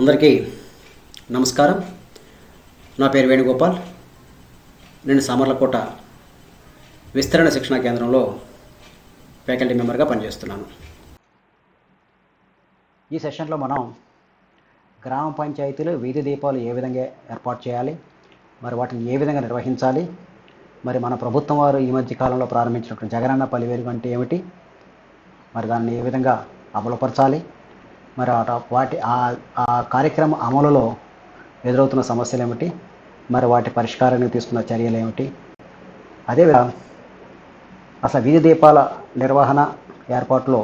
అందరికీ నమస్కారం. నా పేరు వేణుగోపాల్. నేను సామర్లకోట విస్తరణ శిక్షణా కేంద్రంలో ఫ్యాకల్టీ మెంబర్గా పనిచేస్తున్నాను. ఈ సెషన్లో మనం గ్రామ పంచాయతీలు వీధి దీపాలు ఏ విధంగా ఏర్పాటు చేయాలి, మరి వాటిని ఏ విధంగా నిర్వహించాలి, మరి మన ప్రభుత్వం వారు ఈ మధ్య కాలంలో ప్రారంభించినటువంటి జగనన్న పల్లి వెలుగు అంటే ఏమిటి, మరి దాన్ని ఏ విధంగా అమలుపరచాలి, మరి వాటి ఆ కార్యక్రమం అమలులో ఎదురవుతున్న సమస్యలు ఏమిటి, మరి వాటి పరిష్కారానికి తీసుకున్న చర్యలు ఏమిటి, అదేవిధంగా అసలు వీధి దీపాల నిర్వహణ ఏర్పాటులో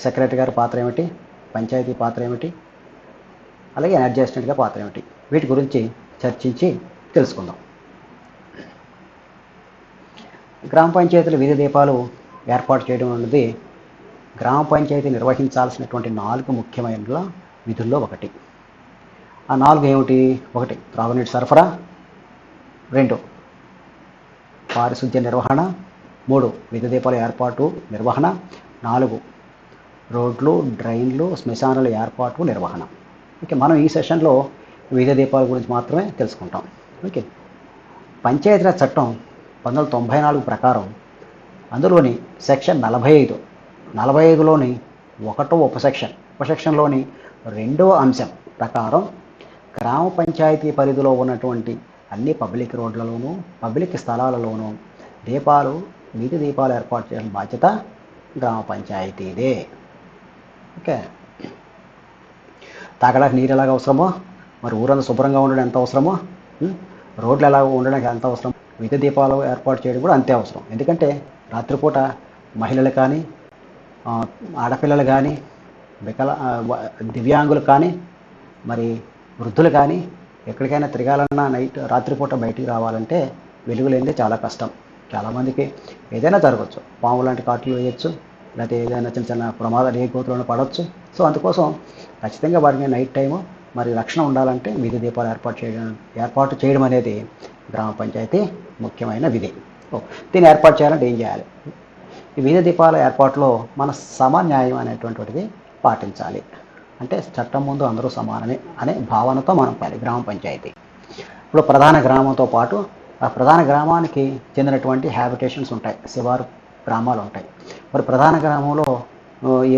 సెక్రటరీ గారి పాత్ర ఏమిటి, పంచాయతీ పాత్ర ఏమిటి, అలాగే అడ్జస్ట్మెంట్గా పాత్ర ఏమిటి, వీటి గురించి చర్చించి తెలుసుకుందాం. గ్రామ పంచాయతీల వీధి దీపాలు ఏర్పాటు చేయడం అనేది గ్రామ పంచాయతీ నిర్వహించాల్సినటువంటి 4 ముఖ్యమైన విధుల్లో ఒకటి. ఆ 4 ఏమిటి? 1 త్రాగునీటి సరఫరా, 2 పారిశుద్ధ్య నిర్వహణ, 3 వీధి దీపాల ఏర్పాటు నిర్వహణ, 4 రోడ్లు, డ్రైన్లు, శ్మశానాల ఏర్పాటు నిర్వహణ. ఓకే, మనం ఈ సెషన్లో వీధి దీపాల గురించి మాత్రమే తెలుసుకుంటాం. ఓకే, పంచాయతీరాజ్ చట్టం 1994 ప్రకారం అందులోని సెక్షన్ 45లోని 1వ ఉపసెక్షన్లోని 2వ అంశం ప్రకారం గ్రామ పంచాయతీ పరిధిలో ఉన్నటువంటి అన్ని పబ్లిక్ రోడ్లలోనూ పబ్లిక్ స్థలాలలోనూ వీధి దీపాలు ఏర్పాటు చేయాల్సిన బాధ్యత గ్రామ పంచాయతీదే. ఓకే, తాగడానికి నీరు ఎలాగ అవసరమో, మరి ఊరంతా శుభ్రంగా ఉండడం ఎంత అవసరమో, రోడ్లు ఎలా ఉండడానికి ఎంత అవసరం, వీధి దీపాలు ఏర్పాటు చేయడం కూడా అంతే అవసరం. ఎందుకంటే రాత్రిపూట మహిళలు కానీ, ఆడపిల్లలు కానీ, దివ్యాంగులు కానీ, మరి వృద్ధులు కానీ ఎక్కడికైనా తిరగాలన్నా రాత్రిపూట బయటికి రావాలంటే వెలుగు లేనిదే చాలా కష్టం. చాలామందికి ఏదైనా జరగవచ్చు, పాము లాంటి కాట్లు వేయచ్చు, లేకపోతే ఏదైనా చిన్న చిన్న ప్రమాదాలు ఏ గోతులను పడవచ్చు. సో అందుకోసం ఖచ్చితంగా వారికి నైట్ టైము మరి రక్షణ ఉండాలంటే వీధి దీపాలు ఏర్పాటు చేయడం అనేది గ్రామ పంచాయతీ ముఖ్యమైన విధి. దీన్ని ఏర్పాటు చేయాలంటే ఏం చేయాలి? ఈ వీధి దీపాల ఏర్పాటులో మన సమన్యాయం అనేటువంటిది పాటించాలి. అంటే చట్టం ముందు అందరూ సమానమే అనే భావనతో మనం గ్రామ పంచాయతీ. ఇప్పుడు ప్రధాన గ్రామంతో పాటు ఆ ప్రధాన గ్రామానికి చెందినటువంటి హ్యాబిటేషన్స్ ఉంటాయి, శివారు గ్రామాలు ఉంటాయి. మరి ప్రధాన గ్రామంలో ఈ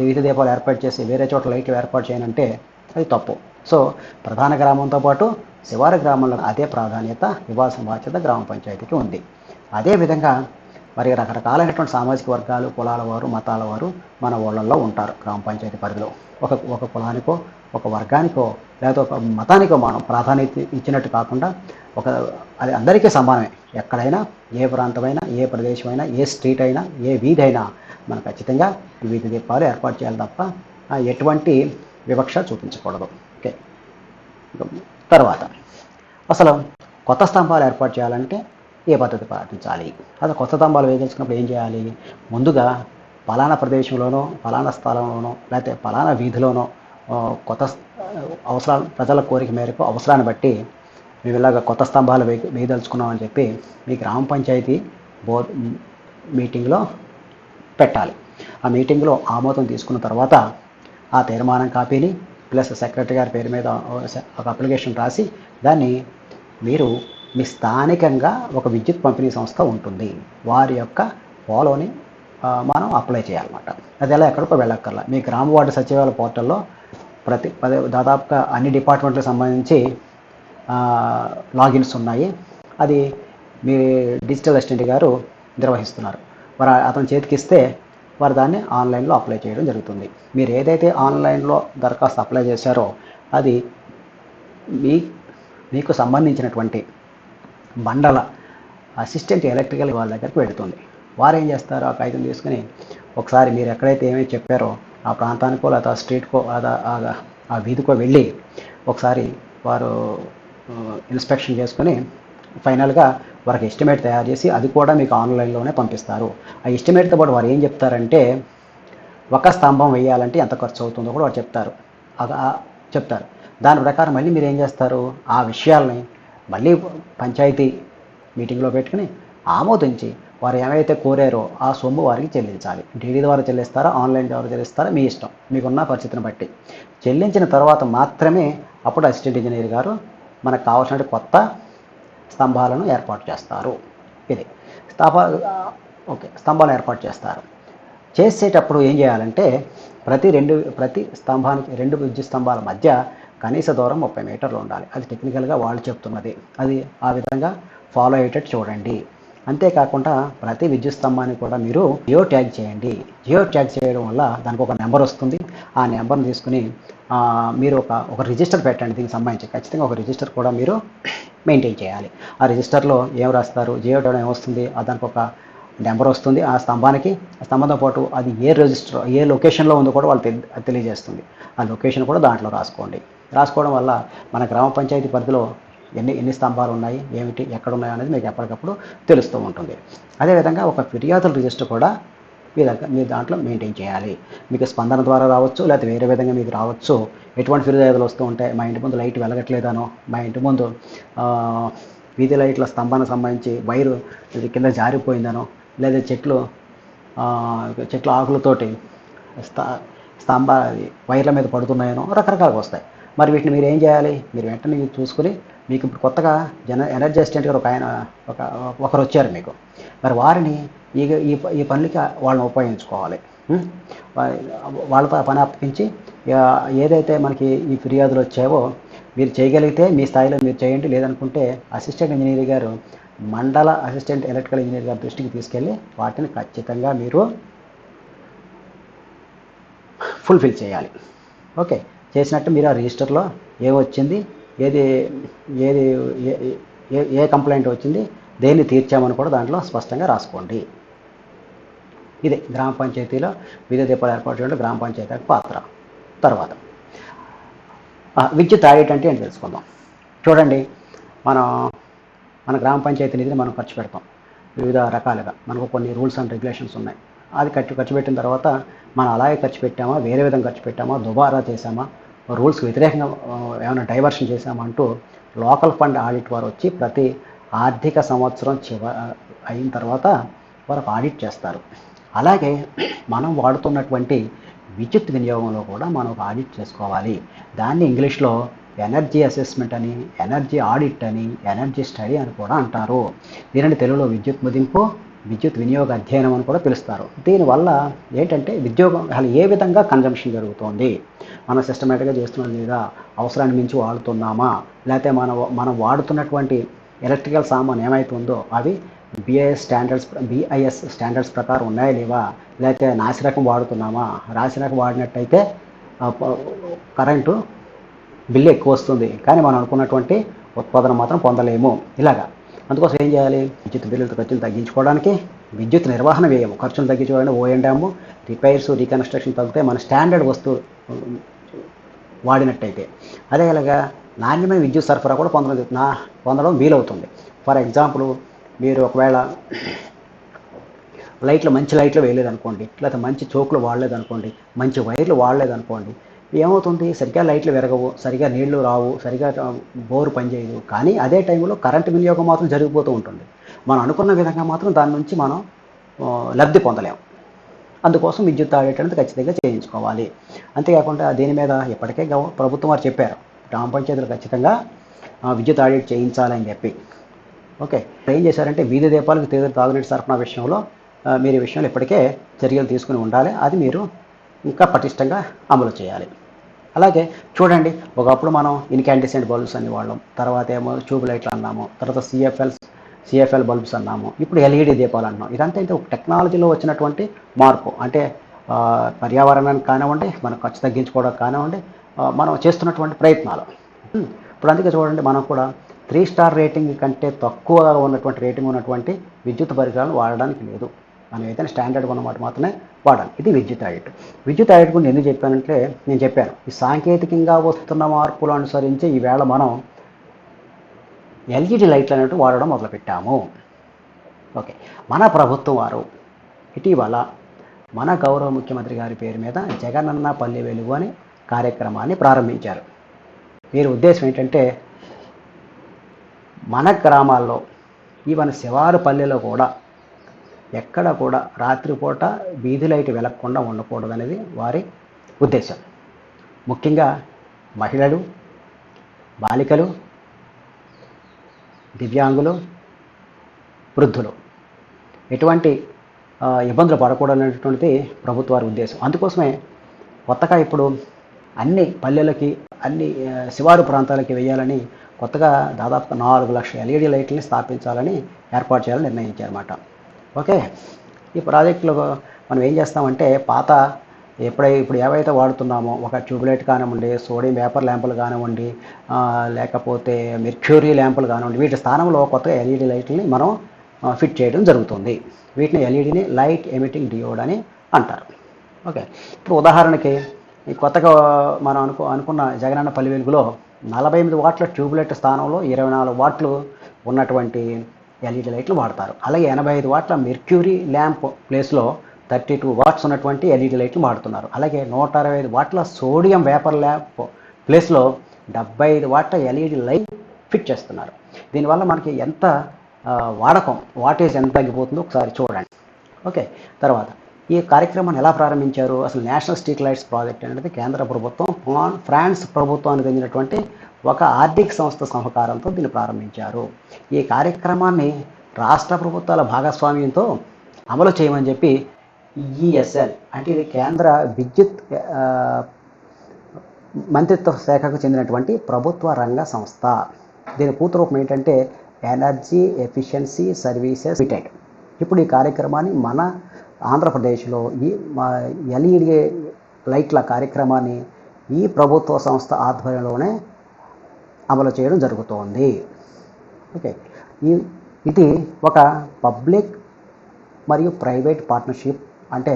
వీధి దీపాలు ఏర్పాటు చేసి వేరే చోట్ల లైట్లు ఏర్పాటు చేయనంటే అది తప్పు. సో ప్రధాన గ్రామంతో పాటు శివారు గ్రామంలో అదే ప్రాధాన్యత ఇవ్వాల్సిన బాధ్యత గ్రామ పంచాయతీకి ఉంది. అదేవిధంగా మరి రకరకాలైనటువంటి సామాజిక వర్గాలు, కులాల వారు, మతాల వారు మన ఊళ్ళల్లో ఉంటారు. గ్రామ పంచాయతీ పరిధిలో ఒక కులానికో, ఒక వర్గానికో, లేదా ఒక మతానికో మనం ప్రాధాన్యత ఇచ్చినట్టు కాకుండా అది అందరికీ సమానమే. ఎక్కడైనా, ఏ ప్రాంతమైనా, ఏ ప్రదేశమైనా, ఏ స్ట్రీట్ అయినా, ఏ వీధి అయినా మనం ఖచ్చితంగా వీధి దీపాలు ఏర్పాటు చేయాలి తప్ప ఎటువంటి వివక్ష చూపించకూడదు. ఓకే, తర్వాత అసలు కొత్త స్తంభాలు ఏర్పాటు చేయాలంటే ఏ పద్ధతి పాటించాలి? అదే కొత్త స్తంభాలు వేయించుకున్నప్పుడు ఏం చేయాలి? ముందుగా పలానా ప్రదేశంలోనో, పలానా స్థలంలోనో, లేకపోతే పలానా వీధిలోనో కొత్త అవసరాలు, ప్రజల కోరిక మేరకు అవసరాన్ని బట్టి మేము ఇలాగ కొత్త స్తంభాలు వేయదలుచుకున్నామని చెప్పి మీ గ్రామ పంచాయతీ మీటింగ్లో పెట్టాలి. ఆ మీటింగ్లో ఆమోదం తీసుకున్న తర్వాత ఆ తీర్మానం కాపీని ప్లస్ సెక్రటరీ గారి పేరు మీద ఒక అప్లికేషన్ రాసి దాన్ని మీరు మీ స్థానికంగా ఒక విద్యుత్ పంపిణీ సంస్థ ఉంటుంది, వారి యొక్క ఫాలోని మనం అప్లై చేయాలన్నమాట. అది ఎలా ఎక్కడికో వెళ్ళక్కర్లా. మీ గ్రామ వార్డు సచివాలయ పోర్టల్లో దాదాపుగా అన్ని డిపార్ట్మెంట్లకు సంబంధించి లాగిన్స్ ఉన్నాయి. అది మీ డిజిటల్ అసిస్టెంట్ గారు నిర్వహిస్తున్నారు. అతని చేతికి ఇస్తే వారు దాన్ని ఆన్లైన్లో అప్లై చేయడం జరుగుతుంది. మీరు ఏదైతే ఆన్లైన్లో దరఖాస్తు అప్లై చేశారో అది మీకు సంబంధించినటువంటి మండల అసిస్టెంట్ ఎలక్ట్రికల్ వాళ్ళ దగ్గరికి వెళుతుంది. వారు ఏం చేస్తారు? ఆ కాగితం తీసుకుని ఒకసారి మీరు ఎక్కడైతే ఏమేమి చెప్పారో ఆ ప్రాంతానికో లేదా స్ట్రీట్కో ఆ వీధికో వెళ్ళి ఒకసారి వారు ఇన్స్పెక్షన్ చేసుకుని ఫైనల్గా వారికి ఎస్టిమేట్ తయారు చేసి అది కూడా మీకు ఆన్లైన్లోనే పంపిస్తారు. ఆ ఎస్టిమేట్తో పాటు వారు ఏం చెప్తారంటే ఒక స్తంభం వేయాలంటే ఎంత ఖర్చు అవుతుందో కూడా వారు చెప్తారు. దాని ప్రకారం మళ్ళీ మీరు ఏం చేస్తారు? ఆ విషయాల్ని మళ్ళీ పంచాయతీ మీటింగ్లో పెట్టుకుని ఆమోదించి వారు ఏమైతే కోరారో ఆ సొమ్ము వారికి చెల్లించాలి. డీడీ ద్వారా చెల్లిస్తారా, ఆన్లైన్ ద్వారా చెల్లిస్తారా, మీ ఇష్టం, మీకున్న పరిస్థితిని బట్టి. చెల్లించిన తర్వాత మాత్రమే అప్పుడు అసిస్టెంట్ ఇంజనీర్ గారు మనకు కావాల్సిన కొత్త స్తంభాలను ఏర్పాటు చేస్తారు. ఇది స్తంభాలు ఏర్పాటు చేస్తారు. చేసేటప్పుడు ఏం చేయాలంటే ప్రతి స్తంభానికి 2 విద్యుత్ స్తంభాల మధ్య కనీస దూరం 30 మీటర్లు ఉండాలి. అది టెక్నికల్గా వాళ్ళు చెప్తున్నది. అది ఆ విధంగా ఫాలో అయ్యేటట్టు చూడండి. అంతేకాకుండా ప్రతి విద్యుత్ స్తంభాన్ని కూడా మీరు జియో ట్యాగ్ చేయండి. జియో ట్యాగ్ చేయడం వల్ల దానికి ఒక నెంబర్ వస్తుంది. ఆ నెంబర్ని తీసుకుని మీరు ఒక రిజిస్టర్ పెట్టండి. దీనికి సంబంధించి ఖచ్చితంగా ఒక రిజిస్టర్ కూడా మీరు మెయింటైన్ చేయాలి. ఆ రిజిస్టర్లో ఏం రాస్తారు, జియో ట్యాగ్ ఏమొస్తుంది, దానికి ఒక నెంబర్ వస్తుంది. ఆ స్తంభంతో పాటు అది ఏ లొకేషన్లో ఉందో కూడా వాళ్ళు తెలియజేస్తుంది. ఆ లొకేషన్ కూడా దాంట్లో రాసుకోవడం వల్ల మన గ్రామ పంచాయతీ పరిధిలో ఎన్ని స్తంభాలు ఉన్నాయి, ఏమిటి, ఎక్కడ ఉన్నాయి అనేది మీకు ఎప్పటికప్పుడు తెలుస్తూ ఉంటుంది. అదేవిధంగా ఒక ఫిర్యాదుల రిజిస్టర్ కూడా మీరు దాంట్లో మెయింటైన్ చేయాలి. మీకు స్పందన ద్వారా రావచ్చు, లేకపోతే వేరే విధంగా మీకు రావచ్చు. ఎటువంటి ఫిర్యాదులు వస్తూ ఉంటాయి, మా ఇంటి ముందు లైట్ వెలగట్లేదనో, మా ఇంటి ముందు వీధి లైట్ల స్తంభానికి సంబంధించి వైరు కింద జారిపోయిందనో, లేదా చెట్లు ఆకులతోటి వైర్ల మీద పడుతున్నాయనో రకరకాలుగా వస్తాయి. మరి వీటిని మీరు ఏం చేయాలి, మీరు వెంటనే చూసుకుని, మీకు ఇప్పుడు కొత్తగా ఎనర్జీ అసిస్టెంట్ గారు ఒకరు వచ్చారు మీకు, మరి వారిని ఈ పనులకి వాళ్ళని ఉపయోగించుకోవాలి. వాళ్ళతో పని అప్పగించి ఏదైతే మనకి ఈ ఫిర్యాదులు వచ్చావో మీరు చేయగలిగితే మీ స్థాయిలో మీరు చేయండి. లేదనుకుంటే అసిస్టెంట్ ఇంజనీర్ గారు, మండల అసిస్టెంట్ ఎలక్ట్రికల్ ఇంజనీర్ గారి దృష్టికి తీసుకెళ్ళి వాటిని ఖచ్చితంగా మీరు ఫుల్ఫిల్ చేయాలి. ఓకే, చేసినట్టు మీరు ఆ రిజిస్టర్లో ఏమొచ్చింది, ఏ కంప్లైంట్ వచ్చింది, దేన్ని తీర్చామని కూడా దాంట్లో స్పష్టంగా రాసుకోండి. ఇదే గ్రామ పంచాయతీలో విద్యుత్ దీపాలు ఏర్పాటు చేయడం గ్రామ పంచాయతీ పాత్ర. తర్వాత విద్యుత్ ఆడిట్ అంటే ఏంటి తెలుసుకుందాం. చూడండి, మన గ్రామ పంచాయతీ నిధిని మనం ఖర్చు పెడతాం వివిధ రకాలుగా. మనకు కొన్ని రూల్స్ అండ్ రెగ్యులేషన్స్ ఉన్నాయి. అది ఖర్చు పెట్టిన తర్వాత మనం అలాగే ఖర్చు పెట్టామా, వేరే విధంగా ఖర్చు పెట్టామా, దుబారా చేసామా, రూల్స్కి వ్యతిరేకంగా ఏమైనా డైవర్షన్ చేసామా అంటూ లోకల్ ఫండ్ ఆడిట్ వారు వచ్చి ప్రతి ఆర్థిక సంవత్సరం అయిన తర్వాత వారు ఆడిట్ చేస్తారు. అలాగే మనం వాడుతున్నటువంటి విద్యుత్ వినియోగంలో కూడా మనం ఒక ఆడిట్ చేసుకోవాలి. దాన్ని ఇంగ్లీష్లో ఎనర్జీ అసెస్మెంట్ అని, ఎనర్జీ ఆడిట్ అని, ఎనర్జీ స్టడీ అని కూడా అంటారు. దీనిని తెలుగులో విద్యుత్ మదింపు, విద్యుత్ వినియోగ అధ్యయనం అని కూడా పిలుస్తారు. దీనివల్ల ఏంటంటే అసలు ఏ విధంగా కన్జంప్షన్ జరుగుతోంది, మనం సిస్టమేటిక్గా చేస్తున్నది లేదా, అవసరాన్ని మించి వాడుతున్నామా, లేకపోతే మనం వాడుతున్నటువంటి ఎలక్ట్రికల్ సామాన్ ఏమైతుందో అవి బిఐఎస్ స్టాండర్డ్స్ ప్రకారం ఉన్నాయా లేవా, లేకపోతే నాసిరకం వాడుతున్నామా, నాసిరకం వాడినట్టయితే కరెంటు బిల్లు ఎక్కువ వస్తుంది, కానీ మనం అనుకున్నటువంటి ఉత్పాదన మాత్రం పొందలేము. ఇలాగా అందుకోసం ఏం చేయాలి, విద్యుత్ బిల్లుల ఖర్చులు తగ్గించుకోవడానికి విద్యుత్ నిర్వహణ వ్యయం ఖర్చులు తగ్గించుకోవడానికి ఓఎండ్ఎం, రిపైర్స్, రీకన్స్ట్రక్షన్ తగ్గితే మన స్టాండర్డ్ వస్తువు వాడినట్టయితే. అదే ఇలాగా నాణ్యమైన విద్యుత్ సరఫరా కూడా పొందడం వీలవుతుంది. ఫర్ ఎగ్జాంపుల్, మీరు ఒకవేళ మంచి లైట్లు వేయలేదనుకోండి, లేకపోతే మంచి చోకులు వాడలేదనుకోండి, మంచి వైర్లు వాడలేదనుకోండి, ఏమవుతుంది, సరిగ్గా లైట్లు వెరగవు, సరిగ్గా నీళ్లు రావు, సరిగ్గా బోరు పనిచేయదు. కానీ అదే టైంలో కరెంటు వినియోగం మాత్రం జరిగిపోతూ ఉంటుంది. మనం అనుకున్న విధంగా మాత్రం దాని నుంచి మనం లబ్ధి పొందలేము. అందుకోసం విద్యుత్ ఆడిట్ అనేది ఖచ్చితంగా చేయించుకోవాలి. అంతేకాకుండా దీని మీద ఇప్పటికే ప్రభుత్వం వారు చెప్పారు, గ్రామ పంచాయతీలు ఖచ్చితంగా విద్యుత్ ఆడిట్ చేయించాలని చెప్పి. ఓకే, ఏం చేశారంటే వీధి దీపాలకు తాగునీటి సరఫరా విషయంలో మీరు ఈ విషయంలో ఇప్పటికే చర్యలు తీసుకుని ఉండాలి. అది మీరు ఇంకా పటిష్టంగా అమలు చేయాలి. అలాగే చూడండి, ఒకప్పుడు మనం ఇన్కాండిసెంట్ బల్బ్స్ అని వాళ్ళం, తర్వాత ఏమో ట్యూబ్ లైట్లు అన్నాము, తర్వాత సిఎఫ్ఎల్ బల్బ్స్ అన్నాము, ఇప్పుడు ఎల్ఈడి దీపాలు అన్నాం. ఇదంతా ఇంత టెక్నాలజీలో వచ్చినటువంటి మార్పు. అంటే పర్యావరణానికి కానివ్వండి, మనం ఖర్చు తగ్గించుకోవడానికి కానివ్వండి, మనం చేస్తున్నటువంటి ప్రయత్నాలు. ఇప్పుడు అందుకే చూడండి, మనం కూడా 3 స్టార్ రేటింగ్ కంటే తక్కువగా ఉన్నటువంటి రేటింగ్ ఉన్నటువంటి విద్యుత్ పరికరాలు వాడడానికి లేదు. మనం ఏదైనా స్టాండర్డ్ ఉన్నమాట మాత్రమే వాడాలి. ఇది విద్యుత్ ఆడిట్. విద్యుత్ ఆడిట్ గురించి ఎందుకు చెప్పానంటే, నేను చెప్పాను, ఈ సాంకేతికంగా వస్తున్న మార్పులు అనుసరించి ఈవేళ మనం ఎల్ఈడి లైట్లు అనేవి వాడడం మొదలుపెట్టాము. ఓకే, మన ప్రభుత్వం వారు ఇటీవల మన గౌరవ ముఖ్యమంత్రి గారి పేరు మీద జగనన్న పల్లె వెలుగు అనే కార్యక్రమాన్ని ప్రారంభించారు. వీరి ఉద్దేశం ఏంటంటే, మన గ్రామాల్లో ఈవెన్ శివారు పల్లెలో కూడా ఎక్కడ కూడా రాత్రిపూట వీధి లైట్ వెలగకుండా ఉండకూడదు అనేది వారి ఉద్దేశం. ముఖ్యంగా మహిళలు, బాలికలు, దివ్యాంగులు, వృద్ధులు ఎటువంటి ఇబ్బందులు పడకూడదనేటువంటిది ప్రభుత్వ వారి ఉద్దేశం. అందుకోసమే కొత్తగా ఇప్పుడు అన్ని పల్లెలకి, అన్ని శివారు ప్రాంతాలకి వేయాలని కొత్తగా దాదాపు 4 లక్షల ఎల్ఈడి లైట్లని స్థాపించాలని ఏర్పాటు చేయాలని నిర్ణయించారన్నమాట. ఓకే, ఈ ప్రాజెక్టులో మనం ఏం చేస్తామంటే ఇప్పుడు ఏవైతే వాడుతున్నామో ఒక ట్యూబ్లైట్ కానివ్వండి, సోడియం వేపర్ ల్యాంపులు కానివ్వండి, లేకపోతే మెర్క్యూరీ ల్యాంపులు కానివ్వండి, వీటి స్థానంలో కొత్తగా ఎల్ఈడి లైట్లని మనం ఫిట్ చేయడం జరుగుతుంది. వీటిని ఎల్ఈడిని లైట్ ఎమిటింగ్ డియోడ్ అని అంటారు. ఓకే, ఇప్పుడు ఉదాహరణకి ఈ కొత్తగా మనం అనుకున్న జగనన్న పల్లి వెలుగులో 48 వాట్ల ట్యూబ్లైట్ స్థానంలో 24 వాట్లు ఉన్నటువంటి ఎల్ఈడి లైట్లు వాడతారు. అలాగే 85 వాట్ల మెర్క్యూరీ ల్యాంప్ ప్లేస్లో 32 వాట్స్ ఉన్నటువంటి ఎల్ఈడి లైట్లు వాడుతున్నారు. అలాగే 165 వాట్ల సోడియం వేపర్ ల్యాంప్ ప్లేస్లో 75 వాట్ల ఎల్ఈడి లైట్ ఫిట్ చేస్తున్నారు. దీనివల్ల మనకి ఎంత వాటేజ్ ఎంత తగ్గిపోతుందో ఒకసారి చూడండి. ఓకే, తర్వాత ఈ కార్యక్రమాన్ని ఎలా ప్రారంభించారు? అసలు నేషనల్ స్ట్రీట్ లైట్స్ ప్రాజెక్ట్ అనేది కేంద్ర ప్రభుత్వం ఫ్రాన్స్ ప్రభుత్వానికి చెందినటువంటి ఒక ఆర్థిక సంస్థ సహకారంతో దీన్ని ప్రారంభించారు. ఈ కార్యక్రమాన్ని రాష్ట్ర ప్రభుత్వాల భాగస్వామ్యంతో అమలు చేయమని చెప్పి ఈఎస్ఎల్ అంటే ఇది కేంద్ర విద్యుత్ మంత్రిత్వ శాఖకు చెందినటువంటి ప్రభుత్వ రంగ సంస్థ. దీని పూర్తి ఏంటంటే ఎనర్జీ ఎఫిషియన్సీ సర్వీసెస్ లిమిటెడ్. ఇప్పుడు ఈ కార్యక్రమాన్ని మన ఆంధ్రప్రదేశ్లో ఈ ఎల్ఈడి లైట్ల కార్యక్రమాన్ని ఈ ప్రభుత్వ సంస్థ ఆధ్వర్యంలోనే అమలు చేయడం జరుగుతోంది. ఓకే, ఇది ఒక పబ్లిక్ మరియు ప్రైవేట్ పార్ట్నర్షిప్, అంటే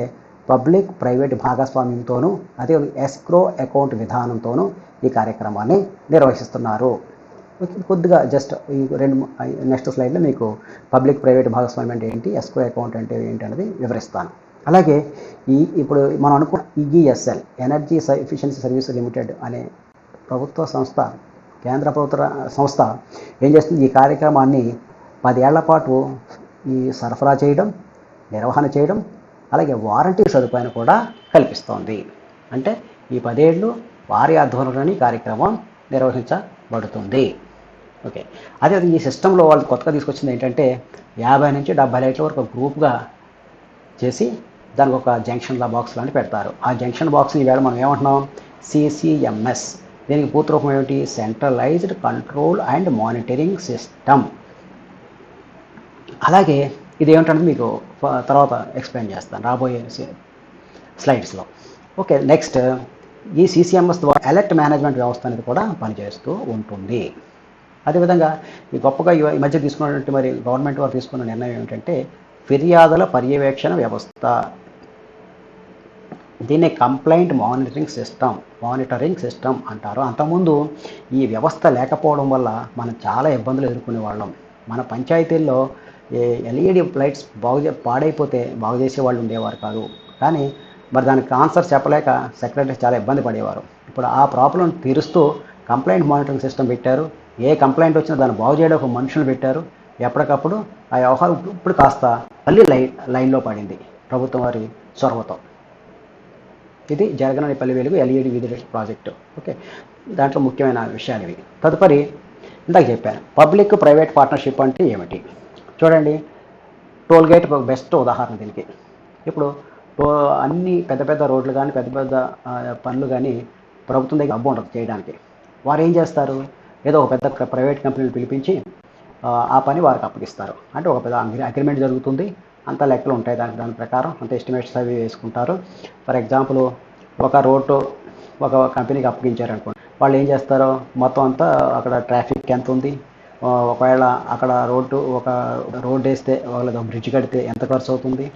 పబ్లిక్ ప్రైవేట్ భాగస్వామ్యంతోనూ అదే ఎస్క్రో అకౌంట్ విధానంతోనూ ఈ కార్యక్రమాన్ని నిర్వహిస్తున్నారు. కొద్దిగా జస్ట్ ఈ నెక్స్ట్ స్లైడ్లో మీకు పబ్లిక్ ప్రైవేట్ భాగస్వామ్యం అంటే ఏంటి, ఎస్క్రో అకౌంట్ అంటే ఏంటి అనేది వివరిస్తాను. అలాగే ఇప్పుడు మనం అనుకున్న ESL energy efficiency service limited అనే ప్రభుత్వ సంస్థ, కేంద్ర ప్రభుత్వ సంస్థ ఏం చేస్తుంది? ఈ కార్యక్రమాన్ని 10 ఏళ్ల పాటు ఈ సరఫరా చేయడం, నిర్వహణ చేయడం, అలాగే వారంటీ సదుపాయాన్ని కూడా కల్పిస్తోంది. అంటే ఈ 10 ఏళ్ళు వారి ఆధ్వర్యంలోని కార్యక్రమం నిర్వహించబడుతుంది. ఓకే, అదే ఈ సిస్టంలో వాళ్ళు కొత్తగా తీసుకొచ్చింది ఏంటంటే 50 నుంచి 70 లైట్ల వరకు గ్రూప్గా చేసి దానికి ఒక జంక్షన్ బాక్స్ లాంటి పెడతారు. ఆ జంక్షన్ బాక్స్ని ఈవేళ మనం ఏమంటున్నాం? సిసిఎంఎస్. దీనికి పూర్తి రూపం ఏమిటి? Centralised control and monitoring system. అలాగే ఇది ఏమిటంటే మీకు తర్వాత ఎక్స్ప్లెయిన్ చేస్తాను రాబోయే స్లైడ్స్లో. ఓకే, నెక్స్ట్ ఈ సిసిఎంఎస్ ద్వారా అలర్ట్ మేనేజ్మెంట్ వ్యవస్థ అనేది కూడా పనిచేస్తూ ఉంటుంది. అదేవిధంగా ఈ గొప్పగా ఈ మధ్య తీసుకున్నటువంటి మరి గవర్నమెంట్ వారు తీసుకున్న నిర్ణయం ఏమిటంటే ఫిర్యాదుల పర్యవేక్షణ వ్యవస్థ. దీన్ని కంప్లైంట్ మానిటరింగ్ సిస్టమ్ అంటారు. అంతకుముందు ఈ వ్యవస్థ లేకపోవడం వల్ల మనం చాలా ఇబ్బందులు ఎదుర్కొనే వాళ్ళం. మన పంచాయతీల్లో ఎల్ఈడి లైట్స్ పాడైపోతే బాగు చేసే వాళ్ళు ఉండేవారు కాదు. కానీ మరి దానికి ఆన్సర్ చెప్పలేక సెక్రటరీ చాలా ఇబ్బంది పడేవారు. ఇప్పుడు ఆ ప్రాబ్లం తీరుస్తూ కంప్లైంట్ మానిటరింగ్ సిస్టమ్ పెట్టారు. ఏ కంప్లైంట్ వచ్చినా దాన్ని బాగు చేయడం ఒక మనుషులు పెట్టారు. ఎప్పటికప్పుడు ఆ వ్యవహారం ఇప్పుడు కాస్త మళ్ళీ లైన్లో పడింది ప్రభుత్వం వారి చొరవతో. ఇది జగనన్న పల్లి వెలుగు ఎల్ఈడి వీధి లైట్ ప్రాజెక్టు. ఓకే, దాంట్లో ముఖ్యమైన విషయాలు ఇవి. తదుపరి ఇందాక చెప్పాను పబ్లిక్ ప్రైవేట్ పార్ట్నర్షిప్ అంటే ఏమిటి చూడండి. టోల్ గేట్ బెస్ట్ ఉదాహరణ దీనికి. ఇప్పుడు అన్ని పెద్ద పెద్ద రోడ్లు కానీ పెద్ద పెద్ద పనులు కానీ ప్రభుత్వం దగ్గర డబ్బు ఉండదు చేయడానికి. వారు ఏం చేస్తారు? ఏదో ఒక పెద్ద ప్రైవేట్ కంపెనీని పిలిపించి ఆ పని వారికి అప్పగిస్తారు. అంటే ఒక పెద్ద అగ్రిమెంట్ జరుగుతుంది, అంత లెక్కలు ఉంటాయి, దాని ప్రకారం అంత ఎస్టిమేట్స్ అవి వేసుకుంటారు. ఫర్ ఎగ్జాంపుల్ ఒక రోడ్డు ఒక కంపెనీకి అప్పగించారనుకోండి, వాళ్ళు ఏం చేస్తారో మొత్తం అంతా అక్కడ ట్రాఫిక్ ఎంత ఉంది, ఒకవేళ అక్కడ ఒక రోడ్డు వేస్తే వాళ్ళకి బ్రిడ్జ్ కడితే ఎంత ఖర్చు అవుతుంది,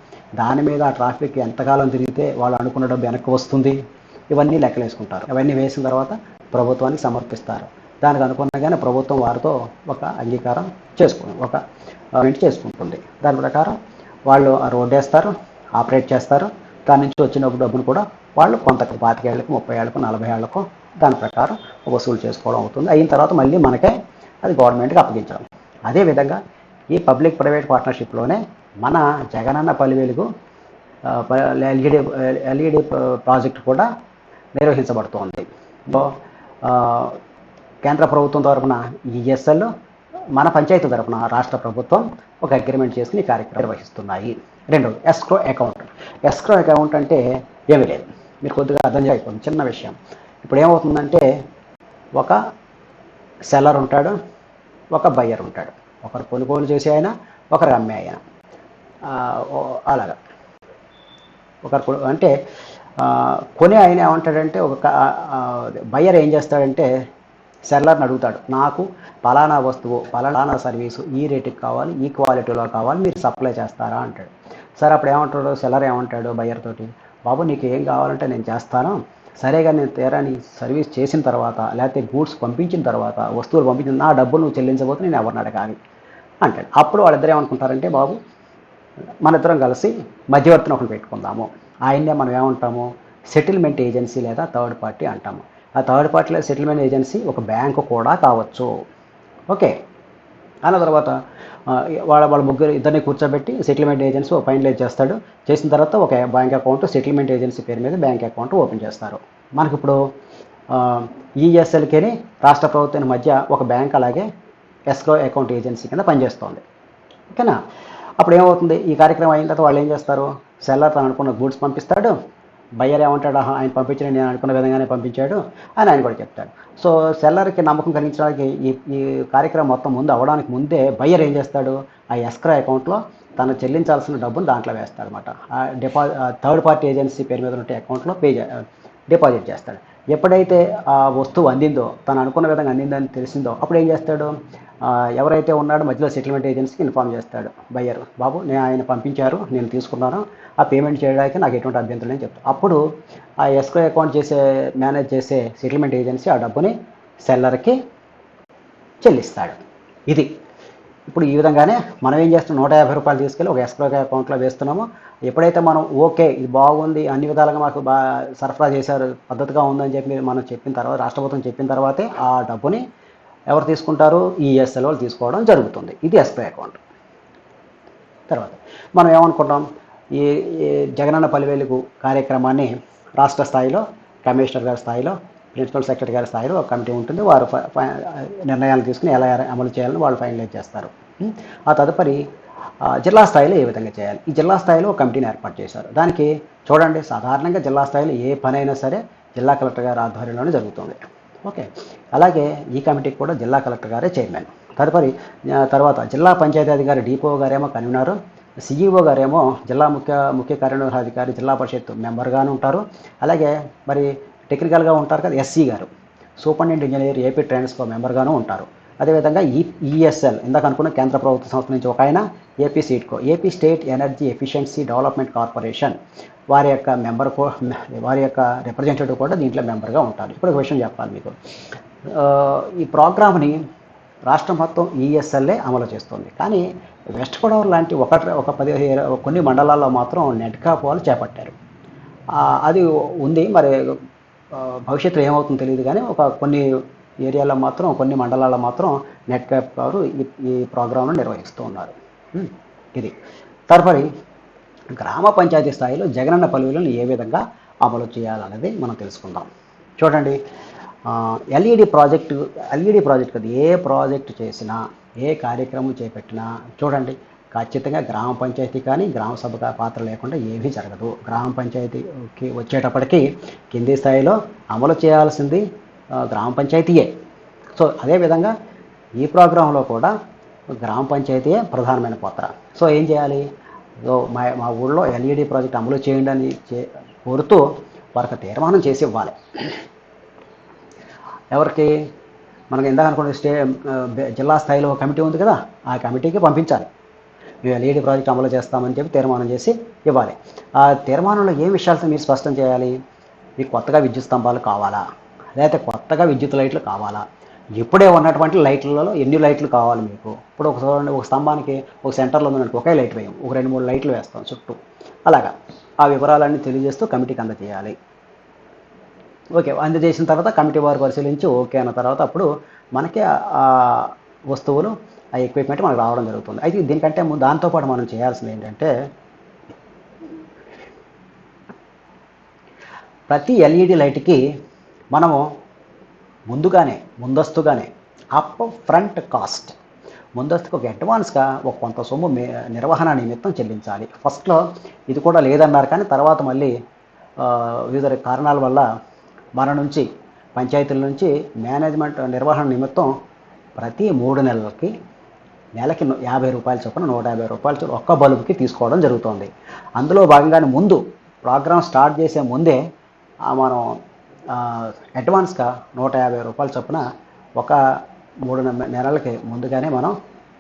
దాని మీద ఆ ట్రాఫిక్ ఎంతకాలం తిరిగితే వాళ్ళు అనుకున్న డబ్బు వెనక్కి వస్తుంది, ఇవన్నీ లెక్కలు వేసుకుంటారు. ఇవన్నీ వేసిన తర్వాత ప్రభుత్వానికి సమర్పిస్తారు. దానికి అనుకున్నగానే ప్రభుత్వం వారితో ఒక అంగీకారం చేసుకుంటుంది. దాని ప్రకారం వాళ్ళు ఆ రోడ్డు వేస్తారు, ఆపరేట్ చేస్తారు. దాని నుంచి వచ్చిన డబ్బును కూడా వాళ్ళు కొంత 25 ఏళ్ళకు 30 ఏళ్ళకు 40 ఏళ్ళకు దాని ప్రకారం వసూలు చేసుకోవడం అవుతుంది. అయిన తర్వాత మళ్ళీ మనకే అది గవర్నమెంట్కి అప్పగించడం. అదేవిధంగా ఈ పబ్లిక్ ప్రైవేట్ పార్ట్నర్షిప్లోనే మన జగనన్న పల్లి వెలుగు ఎల్ఈడి ఎల్ఈడి ప్రాజెక్ట్ కూడా నిర్వహించబడుతోంది. సో కేంద్ర ప్రభుత్వం తరఫున ఈఎస్ఎల్, మన పంచాయతీ తరఫున రాష్ట్ర ప్రభుత్వం ఒక అగ్రిమెంట్ చేసుకుని ఈ కార్యక్రమం నిర్వహిస్తున్నాయి. రెండోది ఎస్క్రో అకౌంట్. ఎస్క్రో అకౌంట్ అంటే ఏమీ లేదు, మీరు కొద్దిగా అర్థం చేయకపోతుంది, చిన్న విషయం. ఇప్పుడు ఏమవుతుందంటే ఒక సెల్లర్ ఉంటాడు, ఒక బయ్యర్ ఉంటాడు. ఒకరు కొనుగోలు చేసే ఆయన, ఒకరు అమ్మే ఆయన. అలాగా ఒకరు అంటే కొనే ఆయన ఏమంటాడంటే బయ్యర్ ఏం చేస్తాడంటే సెల్లర్ని అడుగుతాడు, నాకు పలానా వస్తువు పలానా సర్వీసు ఈ రేటుకి కావాలి, ఈ క్వాలిటీలో కావాలి, మీరు సప్లై చేస్తారా అంటాడు. సరే అప్పుడు ఏమంటాడు సెల్లర్, ఏమంటాడు బయ్యర్ తోటి, బాబు నీకు ఏం కావాలంటే నేను చేస్తాను, సరేగా నేను తీరాని సర్వీస్ చేసిన తర్వాత లేకపోతే గూడ్స్ పంపించిన తర్వాత వస్తువులు పంపించిన నా డబ్బులు నువ్వు చెల్లించబోతే నేను ఎవరిని అడగాలి అంటాడు. అప్పుడు వాళ్ళిద్దరు ఏమనుకుంటారంటే, బాబు మన ఇద్దరం కలిసి మధ్యవర్తిని ఒకటి పెట్టుకుందాము, ఆయన్నే మనం ఏమంటాము సెటిల్మెంట్ ఏజెన్సీ లేదా థర్డ్ పార్టీ అంటాము. ఆ థర్డ్ పార్టీలో సెటిల్మెంట్ ఏజెన్సీ ఒక బ్యాంకు కూడా కావచ్చు. ఓకే, అన్న తర్వాత వాళ్ళ ముగ్గురు ఇద్దరిని కూర్చోబెట్టి సెటిల్మెంట్ ఏజెన్సీ ఫైనలైజ్ చేస్తాడు. చేసిన తర్వాత ఒక బ్యాంక్ అకౌంట్ సెటిల్మెంట్ ఏజెన్సీ పేరు మీద బ్యాంక్ అకౌంట్ ఓపెన్ చేస్తారు. మనకి ఇప్పుడు ఈఎస్ఎల్కేని రాష్ట్ర ప్రభుత్వం మధ్య ఒక బ్యాంక్ అలాగే ఎస్క్రో అకౌంట్ ఏజెన్సీ కింద పనిచేస్తుంది. ఓకేనా? అప్పుడు ఏమవుతుంది, ఈ కార్యక్రమం అయిన తర్వాత వాళ్ళు ఏం చేస్తారు, సెల్లర్ తను అనుకున్న గూడ్స్ పంపిస్తాడు, బయ్యర్ ఏమంటాడు, ఆయన పంపించిన నేను అనుకున్న విధంగానే పంపించాడు అని ఆయన కూడా చెప్తాడు. సో సెల్లర్కి నమ్మకం కలిగించడానికి ఈ కార్యక్రమం మొత్తం ముందు అవడానికి ముందే బయ్యర్ ఏం చేస్తాడు, ఆ ఎస్క్రో అకౌంట్లో తను చెల్లించాల్సిన డబ్బును దాంట్లో వేస్తాడు అనమాట. థర్డ్ పార్టీ ఏజెన్సీ పేరు మీద ఉంటే అకౌంట్లో డిపాజిట్ చేస్తాడు. ఎప్పుడైతే ఆ వస్తువు అందిందో, తను అనుకున్న విధంగా అందిందని తెలిసిందో, అప్పుడు ఏం చేస్తాడు, ఎవరైతే ఉన్నాడో మధ్యలో సెటిల్మెంట్ ఏజెన్సీకి ఇన్ఫామ్ చేస్తాడు బయ్యర్, బాబు నేను ఆయన పంపించారు, నేను తీసుకున్నాను, ఆ పేమెంట్ చేయడానికి నాకు ఎటువంటి అభ్యంతరం అని చెప్తాను. అప్పుడు ఆ ఎస్క్రో అకౌంట్ మేనేజ్ చేసే సెటిల్మెంట్ ఏజెన్సీ ఆ డబ్బుని సెల్లర్కి చెల్లిస్తాడు. ఇది ఇప్పుడు ఈ విధంగానే మనం ఏం చేస్తున్నాం, 150 రూపాయలు తీసుకెళ్ళి ఒక ఎస్క్రో అకౌంట్లో వేస్తున్నాము. ఎప్పుడైతే మనం ఓకే ఇది బాగుంది, అన్ని విధాలుగా మాకు సరఫరా చేశారు, పద్ధతిగా ఉందని చెప్పి మనం చెప్పిన తర్వాత, రాష్ట్ర ప్రభుత్వం చెప్పిన తర్వాతే ఆ డబ్బుని ఎవరు తీసుకుంటారు, ఈఎస్ఎల్ వాళ్ళు తీసుకోవడం జరుగుతుంది. ఇది ఎస్క్రో అకౌంట్. తర్వాత మనం ఏమనుకుంటాం, ఈ జగనన్న పల్లి వెలుగు కార్యక్రమాన్ని రాష్ట్ర స్థాయిలో కమిషనర్ గారి స్థాయిలో, ప్రిన్సిపల్ సెక్రటరీ గారి స్థాయిలో ఒక కమిటీ ఉంటుంది. వారు నిర్ణయాలు తీసుకుని ఎలా అమలు చేయాలని వాళ్ళు ఫైనలైజ్ చేస్తారు. ఆ తదుపరి జిల్లా స్థాయిలో ఏ విధంగా చేయాలి, ఈ జిల్లా స్థాయిలో ఒక కమిటీని ఏర్పాటు చేశారు. దానికి చూడండి, సాధారణంగా జిల్లా స్థాయిలో ఏ పనైనా సరే జిల్లా కలెక్టర్ గారి ఆధ్వర్యంలోనే జరుగుతుంది. ఓకే, అలాగే ఈ కమిటీకి కూడా జిల్లా కలెక్టర్ గారే చైర్మన్. తర్వాత జిల్లా పంచాయతీ అధికారి డిపిఓ గారేమో కన్వీనరు, సిఈఓ గారేమో జిల్లా ముఖ్య కార్యనిర్వహణాధికారి జిల్లా పరిషత్ మెంబర్గానే ఉంటారు. అలాగే మరి టెక్నికల్గా ఉంటారు కదా ఎస్సీ గారు, సూపరింటెండెంట్ ఇంజనీర్ ఏపీ ట్రాన్స్కో మెంబర్గాను ఉంటారు. అదేవిధంగా ఈఎస్ఎల్ ఇందాక అనుకున్న కేంద్ర ప్రభుత్వ సంస్థ నుంచి ఒక ఆయన, AP SEEDCO AP state energy efficiency development corporation వారి యొక్క రిప్రజెంటేటివ్ కూడా దీంట్లో మెంబర్గా ఉంటారు. ఇప్పుడు ఒక విషయం చెప్పాలి మీకు, ఈ ప్రోగ్రామ్ని రాష్ట్రం మొత్తం ఈఎస్ఎల్ఏ అమలు చేస్తుంది. కానీ వెస్ట్ గోదావరి లాంటి కొన్ని మండలాల్లో మాత్రం నెట్కాప్ వాళ్ళు చేపట్టారు. అది ఉంది, మరి భవిష్యత్తులో ఏమవుతుందో తెలియదు. కానీ కొన్ని ఏరియాలో మాత్రం, కొన్ని మండలాల్లో మాత్రం నెట్కాప్ వారు ఈ ప్రోగ్రాంను నిర్వహిస్తూ ఉన్నారు. ఇది తదుపరి గ్రామ పంచాయతీ స్థాయిలో జగనన్న పల్లివెలుగును ఏ విధంగా అమలు చేయాలనేది మనం తెలుసుకుందాం. చూడండి, ఎల్ఈడి ప్రాజెక్టు కదా, ఏ ప్రాజెక్టు చేసినా, ఏ కార్యక్రమం చేపట్టినా చూడండి, ఖచ్చితంగా గ్రామ పంచాయతీ కానీ గ్రామ సభ పాత్ర లేకుండా ఏమీ జరగదు. గ్రామ పంచాయతీకి వచ్చేటప్పటికి కింది స్థాయిలో అమలు చేయాల్సింది గ్రామ పంచాయతీయే. సో అదేవిధంగా ఈ ప్రోగ్రాంలో కూడా గ్రామ పంచాయతీయే ప్రధానమైన పాత్ర. సో ఏం చేయాలి, సో మా ఊళ్ళో ఎల్ఈడి ప్రాజెక్ట్ అమలు చేయండి అని కోరుతూ వారికి తీర్మానం చేసి ఇవ్వాలి. ఎవరికి, మనకి ఇందాక అనుకున్న జిల్లా స్థాయిలో కమిటీ ఉంది కదా, ఆ కమిటీకి పంపించాలి. మేము ఎల్ఈడి ప్రాజెక్ట్ అమలు చేస్తామని చెప్పి తీర్మానం చేసి ఇవ్వాలి. ఆ తీర్మానంలో ఏ విషయాలతో మీరు స్పష్టం చేయాలి, మీకు కొత్తగా విద్యుత్ స్తంభాలు కావాలా, లేకపోతే కొత్తగా విద్యుత్ లైట్లు కావాలా, ఇప్పుడే ఉన్నటువంటి లైట్లలో ఎన్ని లైట్లు కావాలి మీకు. ఇప్పుడు ఒక స్తంభానికి ఒక సెంటర్లో ఉన్నట్టు ఒకే లైట్ వేయం, ఒక 2-3 లైట్లు వేస్తాం చుట్టూ. అలాగా ఆ వివరాలన్నీ తెలియజేస్తూ కమిటీకి అందజేయాలి. ఓకే, అందజేసిన తర్వాత కమిటీ వారు పరిశీలించి ఓకే అన్న తర్వాత అప్పుడు మనకి ఆ వస్తువులు ఆ ఎక్విప్మెంట్ మనకు రావడం జరుగుతుంది. అయితే దీనికంటే దాంతోపాటు మనం చేయాల్సింది ఏంటంటే ప్రతి ఎల్ఈడి లైట్కి మనము ముందస్తుగానే అప్ ఫ్రంట్ కాస్ట్ ముందస్తుకు ఒక అడ్వాన్స్గా ఒక కొంత సొమ్ము నిర్వహణ నిమిత్తం చెల్లించాలి. ఫస్ట్లో ఇది కూడా లేదన్నారు, కానీ తర్వాత మళ్ళీ వివిధ కారణాల వల్ల మన నుంచి పంచాయతీల నుంచి మేనేజ్మెంట్ నిర్వహణ నిమిత్తం ప్రతి 3 నెలలకి నెలకి 50 రూపాయల చొప్పున 150 రూపాయల చొప్పున ఒక్క బల్బుకి తీసుకోవడం జరుగుతుంది. అందులో భాగంగానే ముందు ప్రోగ్రామ్ స్టార్ట్ చేసే ముందే మనం అడ్వాన్స్గా 150 రూపాయల చొప్పున ఒక 3 నెలలకి ముందుగానే మనం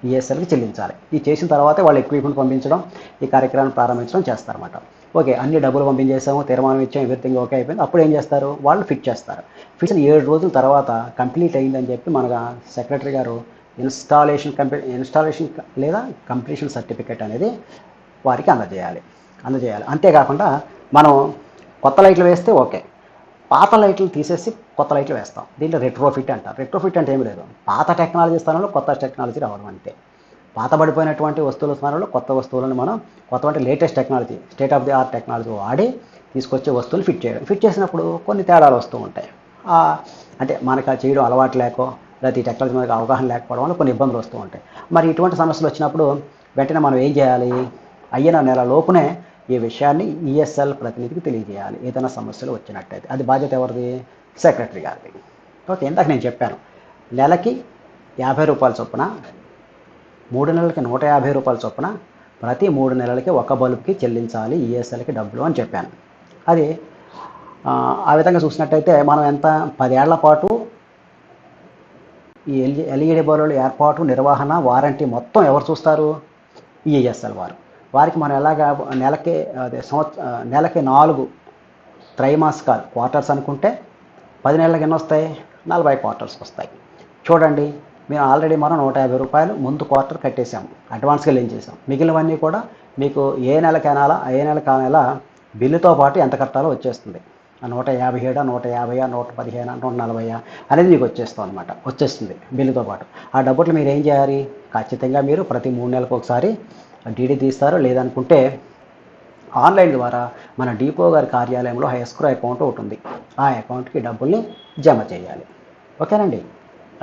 ఈఎస్ఎల్కి చెల్లించాలి. ఇది చేసిన తర్వాతే వాళ్ళు ఎక్విప్మెంట్ పంపించడం, ఈ కార్యక్రమాన్ని ప్రారంభించడం చేస్తారన్నమాట. ఓకే, అన్ని డబ్బులు పంపించేసాము, తీర్మానం ఇచ్చాము, ఎవ్రీథింగ్ ఓకే అయిపోయింది. అప్పుడు ఏం చేస్తారు, వాళ్ళు ఫిట్ చేస్తారు. ఫిట్ 7 రోజుల తర్వాత కంప్లీట్ అయిందని చెప్పి మన సెక్రటరీ గారు ఇన్స్టాలేషన్ లేదా కంప్లీషన్ సర్టిఫికేట్ అనేది వారికి అందజేయాలి. అంతేకాకుండా మనం కొత్త లైట్లు వేస్తే ఓకే, పాత లైట్లు తీసేసి కొత్త లైట్లు వేస్తాం. దీంట్లో రెట్రోఫిట్ అంటారు. రెట్రోఫిట్ అంటే ఏమి లేదు, పాత టెక్నాలజీ స్థానంలో కొత్త టెక్నాలజీ రావడం అంతే. పాత పడిపోయినటువంటి వస్తువుల స్థానంలో కొత్త వస్తువులను మనం కొత్త latest technology, state of the art technology వాడి తీసుకొచ్చే వస్తువులు ఫిట్ చేయడం. ఫిట్ చేసినప్పుడు కొన్ని తేడాలు వస్తూ ఉంటాయి. అంటే మనకు చేయడం అలవాటు లేకో లేకపోతే ఈ టెక్నాలజీ మనకు అవగాహన లేకపోవడం వల్ల కొన్ని ఇబ్బందులు వస్తూ ఉంటాయి. మరి ఇటువంటి సమస్యలు వచ్చినప్పుడు వెంటనే మనం ఏం చేయాలి, అయిన నెల లోపునే ఈ విషయాన్ని ఈఎస్ఎల్ ప్రతినిధికి తెలియజేయాలి. ఏదైనా సమస్యలు వచ్చినట్టయితే అది బాధ్యత ఎవరిది, సెక్రటరీ గారిది. ఓకే, ఇందాక నేను చెప్పాను నెలకి 50 రూపాయల చొప్పున, 3 నెలలకి 150 రూపాయల చొప్పున ప్రతి 3 నెలలకి ఒక బల్బుకి చెల్లించాలి ఈఎస్ఎల్కి డబ్బులు అని చెప్పాను. అది ఆ విధంగా చూసినట్టయితే మనం ఎంత 10 ఏళ్ల పాటు ఈ ఎల్ఈడి బల్బుల ఏర్పాటు, నిర్వహణ, వారంటీ మొత్తం ఎవరు చూస్తారు, ఈఎస్ఎల్ వారికి మనం ఎలాగా నెలకి 4 త్రైమాసికాలు క్వార్టర్స్ అనుకుంటే 10 నెలలకు ఎన్ని వస్తాయి, 40 క్వార్టర్స్కి వస్తాయి. చూడండి, మేము ఆల్రెడీ మనం 150 రూపాయలు ముందు క్వార్టర్ కట్టేసాము, అడ్వాన్స్గా చేసాం. మిగిలినవన్నీ కూడా మీకు ఏ నెలకైనా ఆ నెల బిల్లుతో పాటు ఎంత కట్టాలో వచ్చేస్తుంది. 157, 150, 115, 140 అనేది మీకు వచ్చేస్తుంది బిల్లుతో పాటు. ఆ డబ్బులు మీరు ఏం చేయాలి, ఖచ్చితంగా మీరు ప్రతి 3 నెలలకు ఒకసారి డీడీ తీస్తారు. లేదనుకుంటే ఆన్లైన్ ద్వారా మన డిపో గారి కార్యాలయంలో ఎస్క్రో అకౌంట్ ఒకటి ఉంది, ఆ అకౌంట్కి డబ్బుల్ని జమ చేయాలి. ఓకేనండి,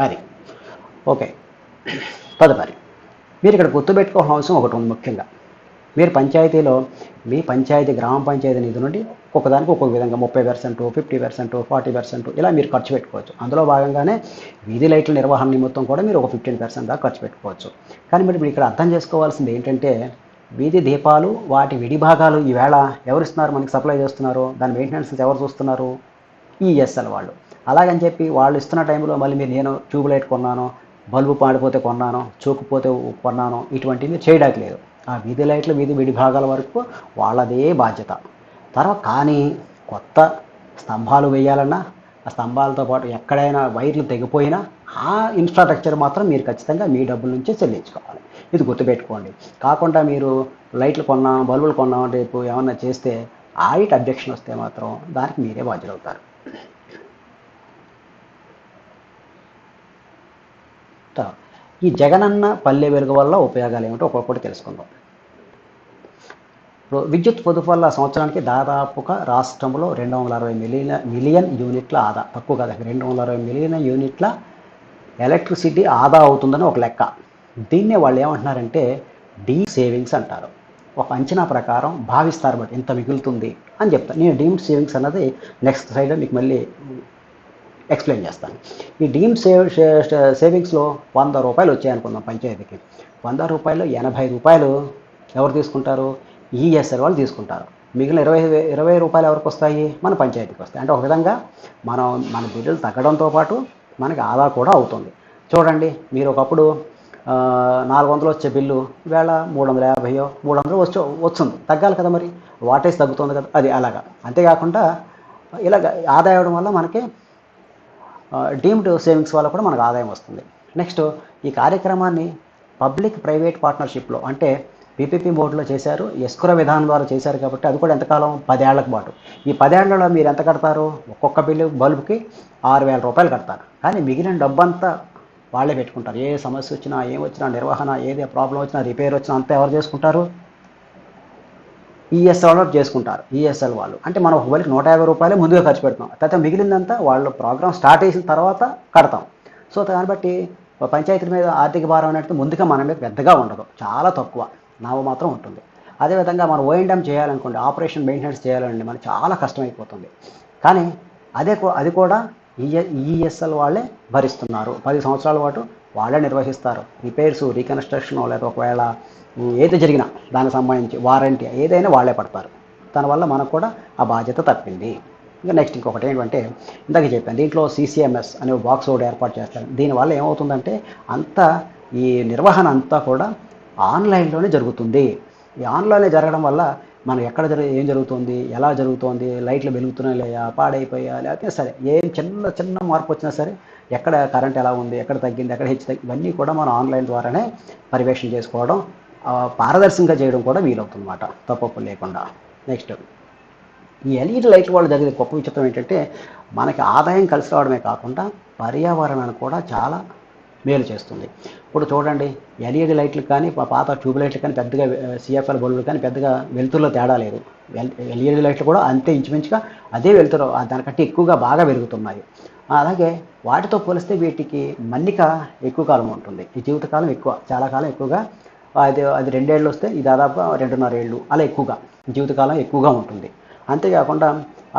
అది ఓకే. తదుపరి మీరు ఇక్కడ గుర్తుపెట్టుకోవాల్సిన అవసరం ఒకటి ఉంది. ముఖ్యంగా మీరు పంచాయతీలో మీ గ్రామ పంచాయతీ నిధి నుండి ఒక్కొక్కదానికి ఒక్కొక్క విధంగా 30%, 50%, 40% ఇలా మీరు ఖర్చు పెట్టుకోవచ్చు. అందులో భాగంగానే వీధి లైట్ల నిర్వహణ నిమిత్తం కూడా మీరు ఒక 15% దాకా ఖర్చు పెట్టుకోవచ్చు. కానీ మీరు ఇక్కడ అర్థం చేసుకోవాల్సింది ఏంటంటే, వీధి దీపాలు వాటి విడి భాగాలు ఈవేళ ఎవరు ఇస్తున్నారు, మనకి సప్లై చేస్తున్నారు, దాని మెయింటెనెన్స్ ఎవరు చూస్తున్నారు, ఈఎస్ఎల్ వాళ్ళు. అలాగని చెప్పి వాళ్ళు ఇస్తున్న టైంలో మళ్ళీ నేను ట్యూబ్ లైట్ కొన్నాను, బల్బు పాడిపోతే కొన్నాను, చూకపోతే కొన్నాను, ఇటువంటివి చేయడానికి లేదు. ఆ వీధి లైట్లు వీధి విడి భాగాల వరకు వాళ్ళదే బాధ్యత. తర్వాత కానీ కొత్త స్తంభాలు వేయాలన్నా, ఆ స్తంభాలతో పాటు ఎక్కడైనా వైర్లు తెగిపోయినా ఆ ఇన్ఫ్రాస్ట్రక్చర్ మాత్రం మీరు ఖచ్చితంగా మీ డబ్బుల నుంచే చెల్లించుకోవాలి. ఇది గుర్తుపెట్టుకోండి. కాకుండా మీరు లైట్లు కొన్నాం, బల్బులు కొన్నాం రేపు ఏమన్నా చేస్తే ఆడిట్ అబ్జెక్షన్ వస్తే మాత్రం దానికి మీరే బాధ్యులవుతారు. ఈ జగనన్న పల్లె వెలుగు వల్ల ఉపయోగాలు ఏమిటో ఒక్కొక్కటి తెలుసుకుందాం. విద్యుత్ పొదుపు వల్ల సంవత్సరానికి దాదాపుగా రాష్ట్రంలో 260 మిలియన్ యూనిట్ల ఆదా, తక్కువ కదా, 260 మిలియన్ యూనిట్ల ఎలక్ట్రిసిటీ ఆదా అవుతుందని ఒక లెక్క. దీన్నే వాళ్ళు ఏమంటున్నారంటే డీమ్ సేవింగ్స్ అంటారు. ఒక అంచనా ప్రకారం భావిస్తారు, బట్ ఇంత మిగులుతుంది అని చెప్తాను. నేను డీమ్ సేవింగ్స్ అన్నది నెక్స్ట్ స్లైడ్లో మీకు మళ్ళీ ఎక్స్ప్లెయిన్ చేస్తాను. ఈ డీమ్ సేవింగ్స్లో 100 రూపాయలు వచ్చాయనుకుందాం పంచాయతీకి. 100 రూపాయలు 80 రూపాయలు ఎవరు తీసుకుంటారు, ఈఎస్ఎల్ వాళ్ళు తీసుకుంటారు. మిగిలిన 20 రూపాయలు ఎవరికి వస్తాయి, మన పంచాయతీకి వస్తాయి. అంటే ఒక విధంగా మన బిల్లులు తగ్గడంతో పాటు మనకి ఆదా కూడా అవుతుంది. చూడండి, మీరు ఒకప్పుడు 400 వచ్చే బిల్లు ఈవేళ 350, 300 వస్తుంది. తగ్గాలి కదా, మరి వాటేజ్ తగ్గుతుంది కదా, అది అలాగా. అంతేకాకుండా ఇలాగ ఆదాయం అవ్వడం వల్ల మనకి డీమ్డ్ సేవింగ్స్ వల్ల కూడా మనకు ఆదాయం వస్తుంది. నెక్స్ట్, ఈ కార్యక్రమాన్ని పబ్లిక్ ప్రైవేట్ పార్ట్నర్షిప్లో అంటే పీపీపీ మోడ్లో చేశారు, ఎస్క్రో విధానం ద్వారా చేశారు. కాబట్టి అది కూడా ఎంతకాలం, 10 ఏళ్లకు పాటు. ఈ 10 ఏళ్లలో మీరు ఎంత కడతారు, ఒక్కొక్క బల్బుకి 6,000 రూపాయలు కడతారు. కానీ మిగిలిన డబ్బంతా వాళ్ళే పెట్టుకుంటారు. ఏ సమస్య వచ్చినా, ఏమొచ్చినా, నిర్వహణ ఏది ప్రాబ్లం వచ్చినా, రిపేర్ వచ్చినా అంతా ఎవరు చేసుకుంటారు? ఈఎస్ఎల్ వాళ్ళు చేసుకుంటారు. ఈఎస్ఎల్ వాళ్ళు అంటే మనం ఒకవేళకి రూ. 150 ముందుగా ఖర్చు పెడతాం. తర్వాత మిగిలిందంతా వాళ్ళు ప్రోగ్రామ్ స్టార్ట్ చేసిన తర్వాత కడతాం. సో దాన్ని బట్టి పంచాయతీల మీద ఆర్థిక భారం అనేది ముందుగా మన మీద పెద్దగా ఉండదు, చాలా తక్కువ మాత్రం ఉంటుంది. అదేవిధంగా మనం ఓఎండ్ఎం చేయాలనుకోండి, ఆపరేషన్ మెయింటెనెన్స్ చేయాలండి, మనకు చాలా కష్టమైపోతుంది. కానీ అది కూడా ఈఎస్ఎల్ వాళ్ళే భరిస్తున్నారు. 10 సంవత్సరాల పాటు వాళ్ళే నిర్వహిస్తారు. రిపేర్స్, రీకన్స్ట్రక్షన్ లేదా ఒకవేళ ఏది జరిగినా దానికి సంబంధించి వారంటీ ఏదైనా వాళ్ళే పడతారు. దానివల్ల మనకు కూడా ఆ బాధ్యత తప్పింది. ఇంకా నెక్స్ట్ ఇంకొకటి ఏంటంటే, ఇందాక చెప్పాను దీంట్లో సీసీఎంఎస్ అనే బాక్స్ ఒకటి ఏర్పాటు చేస్తారు. దీనివల్ల ఏమవుతుందంటే అంతా ఈ నిర్వహణ అంతా కూడా ఆన్లైన్లోనే జరుగుతుంది. ఈ ఆన్లైన్లో జరగడం వల్ల మనం ఎక్కడ ఏం జరుగుతుంది, ఎలా జరుగుతుంది, లైట్లు వెలుగుతున్నాయా లేదా, పాడైపోయా, లేకపోతే సరే ఏం చిన్న చిన్న మార్పు వచ్చినా సరే, ఎక్కడ కరెంట్ ఎలా ఉంది, ఎక్కడ తగ్గింది, ఎక్కడ హెచ్చు తగ్గింది, ఇవన్నీ కూడా మనం ఆన్లైన్ ద్వారానే పర్యవేక్షణ చేసుకోవడం, పారదర్శకంగా చేయడం కూడా వీలవుతుంది అన్నమాట, తప్పొప్పులు లేకుండా. నెక్స్ట్ ఈ ఎల్ఈడి లైట్ల వల్ల జరిగే గొప్ప విచిత్రం ఏంటంటే మనకి ఆదాయం కలిసి రావడమే కాకుండా పర్యావరణాన్ని కూడా చాలా మేలు చేస్తుంది. ఇప్పుడు చూడండి, ఎల్ఈడి లైట్లు కానీ పాత ట్యూబ్ లైట్లు కానీ పెద్దగా సిఎఫ్ఎల్ బల్బులు కానీ పెద్దగా వెలుతురులో తేడా లేదు. ఎల్ఈడి లైట్లు కూడా అంతే ఇంచుమించుగా అదే వెలుతురు, దానికంటే ఎక్కువగా బాగా వెలుగుతున్నాయి. అలాగే వాటితో పోలిస్తే వీటికి మన్నిక ఎక్కువ కాలం ఉంటుంది, ఈ జీవితకాలం ఎక్కువ, చాలా కాలం ఎక్కువగా. అది 2 ఏళ్ళు వస్తే ఇది దాదాపు 2.5 ఏళ్ళు అలా ఎక్కువగా జీవితకాలం ఎక్కువగా ఉంటుంది. అంతేకాకుండా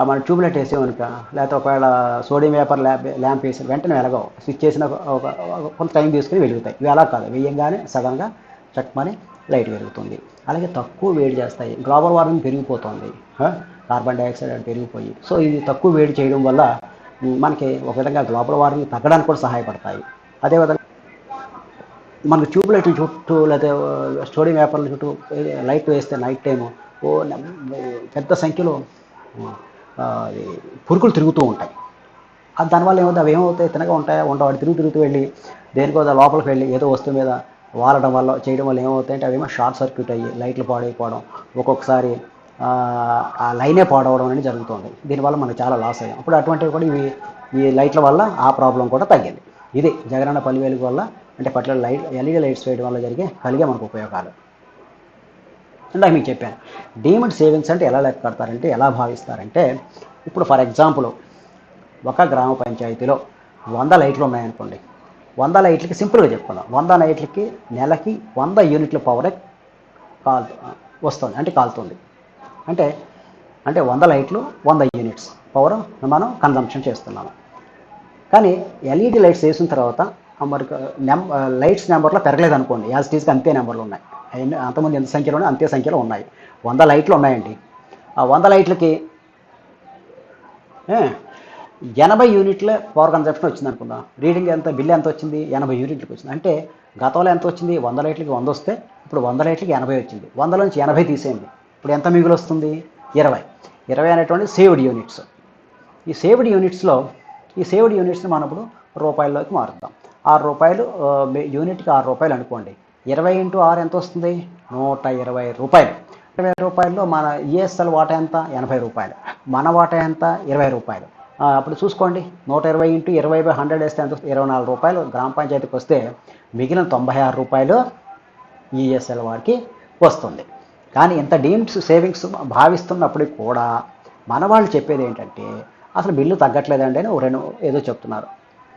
మన ట్యూబ్లైట్ వేసేవనుక, లేకపోతే ఒకవేళ సోడియం వేపర్ ల్యాంప్ వేసి వెంటనే వెలగవు, స్విచ్ చేసిన కొంత టైం తీసుకుని వెలుగుతాయి. ఇవి అలా కాదు, వేయంగానే సడన్గా చక్కమని లైట్ వెలుగుతుంది. అలాగే తక్కువ వేడి చేస్తాయి. గ్లోబల్ వార్మింగ్ పెరిగిపోతుంది, కార్బన్ డైఆక్సైడ్ అది పెరిగిపోయి, సో ఇది తక్కువ వేడి చేయడం వల్ల మనకి ఒక విధంగా గ్లోబల్ వార్మింగ్ తగ్గడానికి కూడా సహాయపడతాయి. అదేవిధంగా మనకు ట్యూబ్ లైట్ల చుట్టూ లేదా సోడియం వేపర్ల చుట్టూ లైట్ వేస్తే నైట్ టైము పెద్ద సంఖ్యలో పురుగులు తిరుగుతూ ఉంటాయి. దానివల్ల ఏమవుతుంది, అవి ఏమవుతాయి, తినగా ఉంటాయా ఉండవు, వాటి తిరుగుతూ వెళ్ళి దేనికో లోపలికి వెళ్ళి ఏదో వస్తువు మీద వాలడం వల్ల చేయడం వల్ల ఏమవుతాయంటే అవేమో షార్ట్ సర్క్యూట్ అయ్యి లైట్లు పాడైపోవడం, ఒక్కొక్కసారి ఆ లైనే పాడవడం అనేది జరుగుతుంది. దీనివల్ల మనకు చాలా లాస్ అయ్యాం. ఇప్పుడు అటువంటివి కూడా ఈ లైట్ల వల్ల ఆ ప్రాబ్లం కూడా తగ్గింది. ఇది జగనన్న పల్లి వెలుగు వల్ల, అంటే పర్టికులర్ ఎల్ఈడి లైట్స్ వేయడం వల్ల కలిగే మనకు ఉపయోగాలు. ఇందాక మీకు చెప్పాను, డీమ్డ్ సేవింగ్స్ అంటే ఎలా లెక్క కడతారంటే, ఎలా భావిస్తారంటే, ఇప్పుడు ఫర్ ఎగ్జాంపుల్ ఒక గ్రామ పంచాయతీలో 100 లైట్లు ఉన్నాయనుకోండి. 100 లైట్లకి సింపుల్గా చెప్పుకుందాం, 100 లైట్లకి నెలకి 100 యూనిట్ల పవరే వస్తుంది, అంటే కాలుతుంది. అంటే 100 లైట్లు 100 యూనిట్స్ పవర్ మనం కన్జంప్షన్ చేస్తున్నాము. కానీ ఎల్ఈడి లైట్స్ వేసిన తర్వాత మరి లైట్స్ నెంబర్లో పెరగలేదు అనుకోండి, యాజ్ టీజ్కి అంతే నెంబర్లు ఉన్నాయి. అంతమంది ఎంత సంఖ్యలో ఉన్నాయి అంతే సంఖ్యలో ఉన్నాయి. 100 లైట్లు ఉన్నాయండి. ఆ 100 లైట్లకి 80 యూనిట్ల పవర్ కన్జంప్షన్ వచ్చింది అనుకుందాం. రీడింగ్ ఎంత, బిల్ ఎంత వచ్చింది, 80 యూనిట్లకు వచ్చింది. అంటే గతంలో ఎంత వచ్చింది, 100 లైట్లకి 100 వస్తే ఇప్పుడు 100 లైట్లకి 80 వచ్చింది. 100 నుంచి 80 తీసేయండి, ఇప్పుడు ఎంత మిగులు వస్తుంది, 20 అనేటువంటి సేవ్డ్ యూనిట్స్. ఈ సేవ్డ్ యూనిట్స్ని మనం ఇప్పుడు రూపాయల్లోకి మారుద్దాం. ₹6 యూనిట్కి ₹6 అనుకోండి. 20 × 6 ఎంత వస్తుంది, ₹120. ₹120 మన ఈఎస్ఎల్ వాటా ఎంత, ₹80. మన వాటా ఎంత, ₹20. అప్పుడు చూసుకోండి, 120 × 20/100 వేస్తే ఎంత వస్తుంది, ₹24 గ్రామ పంచాయతీకి వస్తే మిగిలిన ₹96 ఈఎస్ఎల్ వారికి వస్తుంది. కానీ ఇంత డీమ్డ్ సేవింగ్స్ భావిస్తున్నప్పటికి కూడా మన వాళ్ళు చెప్పేది ఏంటంటే అసలు బిల్లు తగ్గట్లేదండి అని ఏదో చెప్తున్నారు.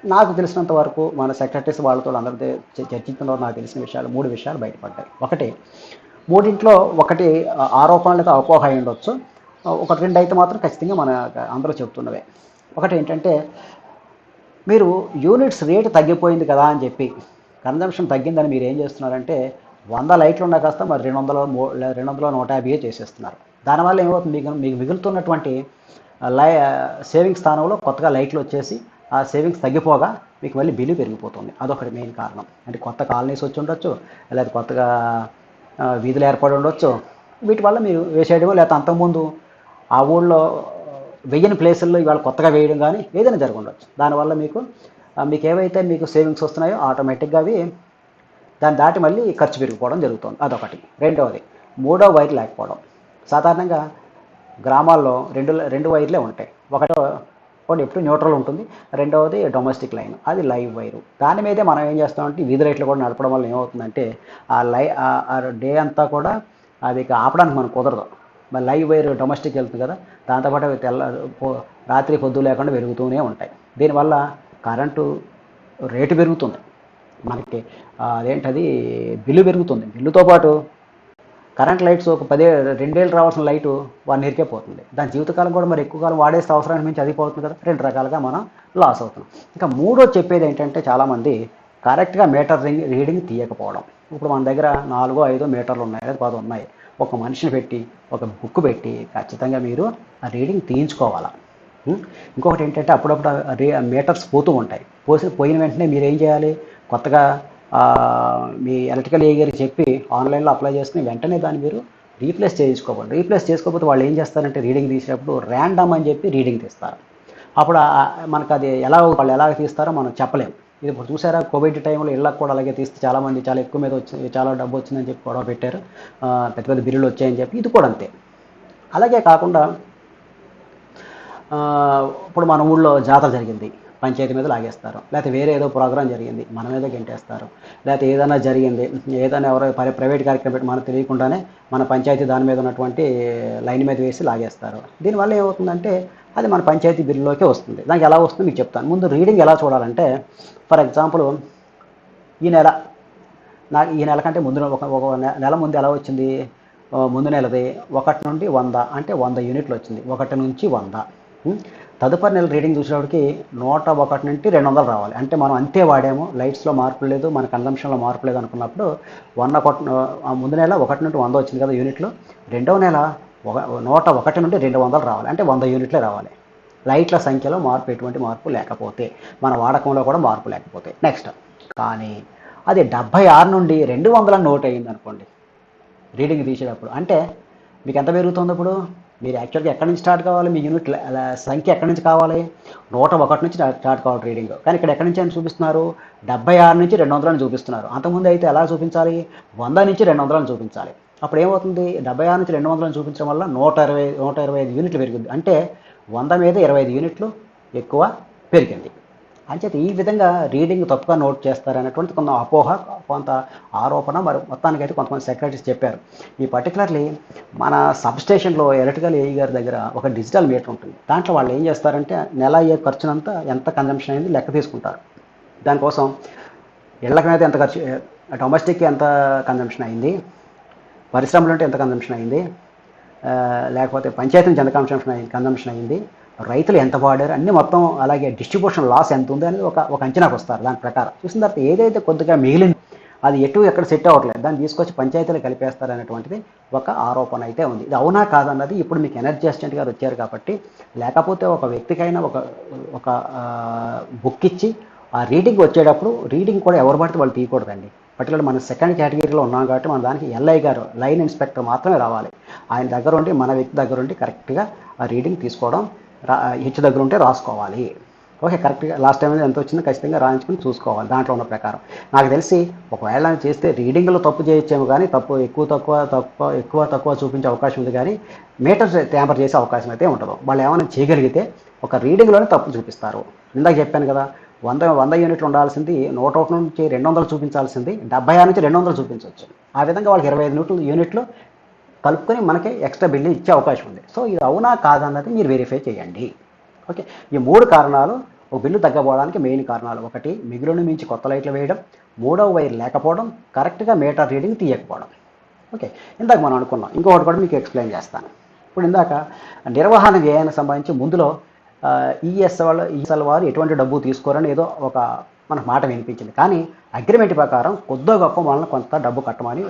నాకు తెలిసినంత వరకు మన సెక్రటరీస్ వాళ్ళతో అందరితో చర్చించిన నాకు తెలిసిన విషయాలు 3 విషయాలు బయటపడ్డాయి. ఒకటి, మూడింట్లో ఒకటి ఆరోపణ లేదా అపోహ అయి ఉండొచ్చు, ఒకటి 2 అయితే మాత్రం ఖచ్చితంగా మన అందరూ చెప్తున్నవే. ఒకటి ఏంటంటే, మీరు యూనిట్స్ రేటు తగ్గిపోయింది కదా అని చెప్పి, కన్జంప్షన్ తగ్గిందని మీరు ఏం చేస్తున్నారంటే 100 లైట్లు ఉన్నా కాస్త మరి 200 150 చేసేస్తున్నారు. దానివల్ల ఏమవుతుంది, మీకు మిగులుతున్నటువంటి సేవింగ్స్ స్థానంలో కొత్తగా లైట్లు వచ్చేసి ఆ సేవింగ్స్ తగ్గిపోగా మీకు మళ్ళీ బిల్లు పెరిగిపోతుంది. అదొకటి మెయిన్ కారణం. అంటే కొత్త కాలనీస్ వచ్చి ఉండొచ్చు, లేదా కొత్తగా వీధులు ఏర్పడి ఉండొచ్చు. వీటి వల్ల మీరు వేసేయడమో, లేకపోతే అంతకుముందు ఆ ఊళ్ళో వెయ్యని ప్లేసుల్లో ఇవాళ కొత్తగా వేయడం కానీ ఏదైనా జరిగి ఉండొచ్చు. దానివల్ల మీకు ఏవైతే మీకు సేవింగ్స్ వస్తున్నాయో ఆటోమేటిక్గా అవి దాన్ని దాటి మళ్ళీ ఖర్చు పెరిగిపోవడం జరుగుతుంది. అదొకటి. రెండవది, మూడో వైర్ లేకపోవడం. సాధారణంగా గ్రామాల్లో రెండు వైర్లే ఉంటాయి. ఒకటి ఎప్పుడు న్యూట్రల్ ఉంటుంది. రెండవది డొమెస్టిక్ లైన్, అది లైవ్ వైరు. దాని మీదే మనం ఏం చేస్తామంటే వీధి లైట్లు కూడా నడపడం వల్ల ఏమవుతుందంటే ఆ డే అంతా కూడా అది ఆపడానికి మనకు కుదరదు. మరి లైవ్ వైర్ డొమెస్టిక్ వెళ్తుంది కదా, దాంతోపాటు అవి రాత్రి పొద్దు లేకుండా పెరుగుతూనే ఉంటాయి. దీనివల్ల కరెంటు రేటు పెరుగుతుంది మనకి, అదేంటది బిల్లు పెరుగుతుంది. బిల్లుతో పాటు కరెంట్ లైట్స్ ఒక 2 ఏళ్ళు రావాల్సిన లైటు 1 ఇయర్కే పోతుంది. దాని జీవితకాలం కూడా మరి ఎక్కువ కాలం వాడేస్తే అవసరానికి మించి అది పోతుంది కదా. 2 రకాలుగా మనం లాస్ అవుతున్నాం. ఇంకా మూడోది చెప్పేది ఏంటంటే చాలామంది కరెక్ట్గా మీటర్ రీడింగ్ తీయకపోవడం. ఇప్పుడు మన దగ్గర 4-5 మీటర్లు ఉన్నాయి, లేదా 10 ఉన్నాయి. ఒక మనిషిని పెట్టి ఒక బుక్ పెట్టి ఖచ్చితంగా మీరు ఆ రీడింగ్ తీయించుకోవాలా. ఇంకొకటి ఏంటంటే అప్పుడప్పుడు మీటర్స్ పోతూ ఉంటాయి. పోయిన వెంటనే మీరు ఏం చేయాలి, కొత్తగా మీ ఎలక్ట్రికల్ ఏఈకి చెప్పి ఆన్లైన్లో అప్లై చేసుకుని వెంటనే దాన్ని మీరు రీప్లేస్ చేయించుకోవాలి. రీప్లేస్ చేసుకోకపోతే వాళ్ళు ఏం చేస్తారంటే రీడింగ్ తీసేటప్పుడు ర్యాండమ్ అని చెప్పి రీడింగ్ తీస్తారు. అప్పుడు మనకు అది వాళ్ళు ఎలా తీస్తారో మనం చెప్పలేము. ఇది ఇప్పుడు చూసారా, కోవిడ్ టైంలో ఇళ్ళకు కూడా అలాగే తీస్తే చాలామంది చాలా ఎక్కువ మీద వచ్చింది, చాలా డబ్బు వచ్చిందని చెప్పి గొడవ పెట్టారు, పెద్ద పెద్ద బిల్లులు వచ్చాయని చెప్పి. ఇది కూడా అంతే. అలాగే కాకుండా ఇప్పుడు మన ఊళ్ళో జాతర జరిగింది, పంచాయతీ మీద లాగేస్తారు. లేకపోతే వేరే ఏదో ప్రోగ్రాం జరిగింది, మన మీద గెంటేస్తారు. లేకపోతే ఏదైనా జరిగింది, ఏదైనా ఎవరో ప్రైవేట్ కార్యక్రమం పెట్టి మనకు తెలియకుండానే మన పంచాయతీ దాని మీద ఉన్నటువంటి లైన్ మీద వేసి లాగేస్తారు. దీనివల్ల ఏమవుతుందంటే అది మన పంచాయతీ బిల్లులోకే వస్తుంది. దానికి ఎలా వస్తుందో మీకు చెప్తాను. ముందు రీడింగ్ ఎలా చూడాలంటే, ఫర్ ఎగ్జాంపుల్ ఈ నెల కంటే ముందు ఒక నెల ముందు ఎలా వచ్చింది, ముందు నెలది 1 నుండి 100 అంటే 100 యూనిట్లు వచ్చింది. 1 నుంచి 100. తదుపరి నెల రీడింగ్ చూసేవాడికి 101 నుండి 200 రావాలి. అంటే మనం అంతే వాడాము, లైట్స్లో మార్పు లేదు, మన కన్జంప్షన్లో మార్పు లేదు అనుకున్నప్పుడు ముందు నెల 1 నుండి 100 వచ్చింది కదా యూనిట్లు. రెండవ నెల 101 నుండి 200 రావాలి. అంటే 100 యూనిట్లే రావాలి. లైట్ల సంఖ్యలో ఎటువంటి మార్పు లేకపోతే, మన వాడకంలో కూడా మార్పు లేకపోతే. నెక్స్ట్, కానీ అది 76 నుండి 200 నోట్ అయ్యింది అనుకోండి రీడింగ్ తీసేటప్పుడు, అంటే మీకు ఎంత పెరుగుతుంది ఇప్పుడు? మీరు యాక్చువల్గా ఎక్కడి నుంచి స్టార్ట్ కావాలి, మీ యూనిట్ సంఖ్య ఎక్కడి నుంచి కావాలి? 101 నుంచి స్టార్ట్ కావాలి రీడింగ్. కానీ ఇక్కడ ఎక్కడి నుంచి అని చూపిస్తున్నారు? 76 నుంచి 200 అని చూపిస్తున్నారు. అంతకుముందు అయితే ఎలా చూపించాలి? 100 నుంచి 200 అని చూపించాలి. అప్పుడు ఏమవుతుంది? 76 నుంచి 200 అని చూపించడం వల్ల 125 యూనిట్లు పెరిగింది. అంటే 100 మీద 25 యూనిట్లు ఎక్కువ పెరిగింది. అంచేత ఈ విధంగా రీడింగ్ తప్పుగా నోట్ చేస్తారనేటువంటి కొంత అపోహ, కొంత ఆరోపణ, మరి మొత్తానికైతే కొంతమంది సెక్రటరీస్ చెప్పారు. ఈ పర్టికులర్లీ మన సబ్స్టేషన్లో ఎలక్ట్రికల్ ఏఈ గారి దగ్గర ఒక డిజిటల్ మీటర్ ఉంటుంది. దాంట్లో వాళ్ళు ఏం చేస్తారంటే నెల అయ్యే ఖర్చునంతా ఎంత కన్జంప్షన్ అయింది లెక్క తీసుకుంటారు. దానికోసం ఇళ్ల మీద ఎంత ఖర్చు, డొమెస్టిక్ ఎంత కన్జంప్షన్ అయింది, పరిశ్రమలు అంటే ఎంత కన్జంప్షన్ అయింది, లేకపోతే పంచాయతీ నుంచి ఎంత కన్జంప్షన్ అయింది, రైతులు ఎంత వాడారు, అన్నీ మొత్తం, అలాగే డిస్ట్రిబ్యూషన్ లాస్ ఎంత ఉంది అనేది ఒక అంచనాకు వస్తారు. దాని ప్రకారం చూసిన తర్వాత ఏదైతే కొద్దిగా మిగిలింది అది ఎక్కడ సెట్ అవ్వట్లేదు, దాన్ని తీసుకొచ్చి పంచాయతీలు కలిపేస్తారు అనేటువంటిది ఒక ఆరోపణ అయితే ఉంది. ఇది అవునా కాదన్నది ఇప్పుడు మీకు ఎనర్జీ అసిస్టెంట్ గారు వచ్చారు కాబట్టి, లేకపోతే ఒక వ్యక్తికైనా ఒక బుక్ ఇచ్చి ఆ రీడింగ్ వచ్చేటప్పుడు రీడింగ్ కూడా ఎవరు పడితే వాళ్ళు తీయకూడదండి. పర్టికులర్ మన సెకండ్ కేటగిరీలో ఉన్నాం కాబట్టి మన దానికి ఎల్ఐ గారు, లైన్ ఇన్స్పెక్టర్ మాత్రమే రావాలి. ఆయన దగ్గర ఉండి, మన వ్యక్తి దగ్గర ఉండి కరెక్ట్గా ఆ రీడింగ్ తీసుకోవడం, హెచ్ దగ్గర ఉంటే రాసుకోవాలి. ఓకే, కరెక్ట్గా లాస్ట్ టైం ఎంత వచ్చిందో ఖచ్చితంగా రాయించుకుని చూసుకోవాలి దాంట్లో ఉన్న ప్రకారం. నాకు తెలిసి ఒకవేళ చేస్తే రీడింగ్లో తప్పు చేయొచ్చేమో, కానీ ఎక్కువ తక్కువ చూపించే అవకాశం ఉంది, కానీ మీటర్స్ ట్యాంపర్ చేసే అవకాశం అయితే ఉండదు. వాళ్ళు ఏమైనా చేయగలిగితే ఒక రీడింగ్లోనే తప్పు చూపిస్తారు. ఇందాక చెప్పాను కదా, 100 యూనిట్లు ఉండాల్సింది 101 నుంచి 200 చూపించాల్సింది 76 నుంచి 200 చూపించవచ్చు. ఆ విధంగా వాళ్ళకి 25 యూనిట్లు కలుపుకొని మనకి ఎక్స్ట్రా బిల్లు ఇచ్చే అవకాశం ఉంది. సో ఇది అవునా కాదన్నది మీరు వెరిఫై చేయండి. ఓకే, ఈ 3 కారణాలు ఒక బిల్లు తగ్గపోవడానికి మెయిన్ కారణాలు. ఒకటి, మిగులును మించి కొత్త లైట్లు వేయడం. మూడవ వైర్ లేకపోవడం. కరెక్ట్గా మీటర్ రీడింగ్ తీయకపోవడం. ఓకే, ఇందాక మనం అనుకున్నాం, ఇంకొకటి కూడా మీకు ఎక్స్ప్లెయిన్ చేస్తాను. ఇప్పుడు ఇందాక నిర్వహణ వ్యయానికి సంబంధించి ముందులో ఈఎస్ఎల్ వారు ఎటువంటి డబ్బు తీసుకోరని ఏదో ఒక మనకు మాట వినిపించింది. కానీ అగ్రిమెంట్ ప్రకారం కొద్దో గొప్ప వాళ్ళని కొంత డబ్బు కట్టమని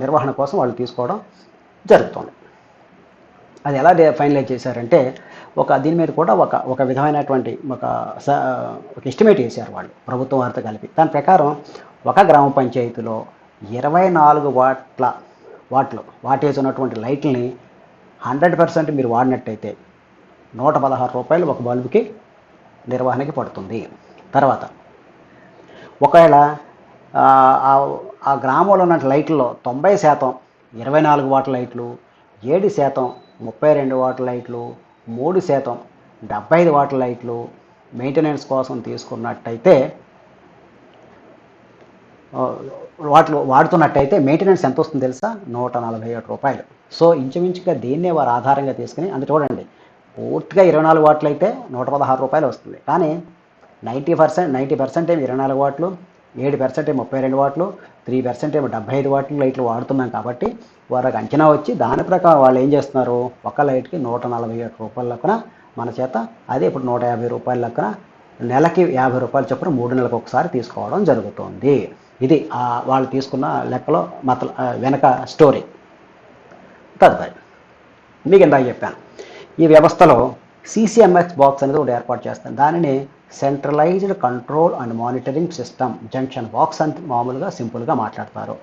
నిర్వహణ కోసం వాళ్ళు తీసుకోవడం జరుగుతుంది. అది ఎలా ఫైనలైజ్ చేశారంటే, దీని మీద కూడా ఒక విధమైనటువంటి ఒక ఎస్టిమేట్ చేశారు వాళ్ళు, ప్రభుత్వం వారితో కలిపి. దాని ప్రకారం ఒక గ్రామ పంచాయతీలో 24 వాటేజ్ ఉన్నటువంటి లైట్లని 100% మీరు వాడినట్టయితే 116 రూపాయలు ఒక బల్బుకి నిర్వహణకి పడుతుంది. తర్వాత ఒకవేళ ఆ గ్రామంలో ఉన్న లైట్లలో 90% 24 వాట్ల లైట్లు, 7% 32 వాట్ల లైట్లు, 3% 75 వాట్ల లైట్లు మెయింటెనెన్స్ కోసం తీసుకున్నట్టయితే వాడుతున్నట్టయితే మెయింటెనెన్స్ ఎంత వస్తుంది తెలుసా? 147 రూపాయలు. సో ఇంచుమించుగా దీన్నే వారు ఆధారంగా తీసుకుని అందుకు చూడండి, పూర్తిగా 24 వాట్లు అయితే 116 రూపాయలు వస్తుంది. కానీ 90% ఏమి 24 వాట్లు, 7% ఏమో 32 వాట్లు, 3% ఏమో 75 వాట్లు లైట్లు వాడుతున్నాం. కాబట్టి వారికి అంచనా వచ్చి దాని ప్రకారం వాళ్ళు ఏం చేస్తున్నారు, ఒక లైట్కి 147 రూపాయల లెక్కన మన చేత, అదే ఇప్పుడు 150 రూపాయల లెక్కన నెలకి 50 రూపాయలు చొప్పున 3 నెలలకు ఒకసారి తీసుకోవడం జరుగుతుంది. ఇది వాళ్ళు తీసుకున్న లెక్కలో వెనక స్టోరీ. తదుపరి మీకు ఇందాక చెప్పాను, ఈ వ్యవస్థలో సిసిఎంఎస్ బాక్స్ అనేది ఒకటి ఏర్పాటు చేస్తాను. దానిని centralised control and monitoring system junction box అని మామూలుగా సింపుల్గా మాట్లాడతారు.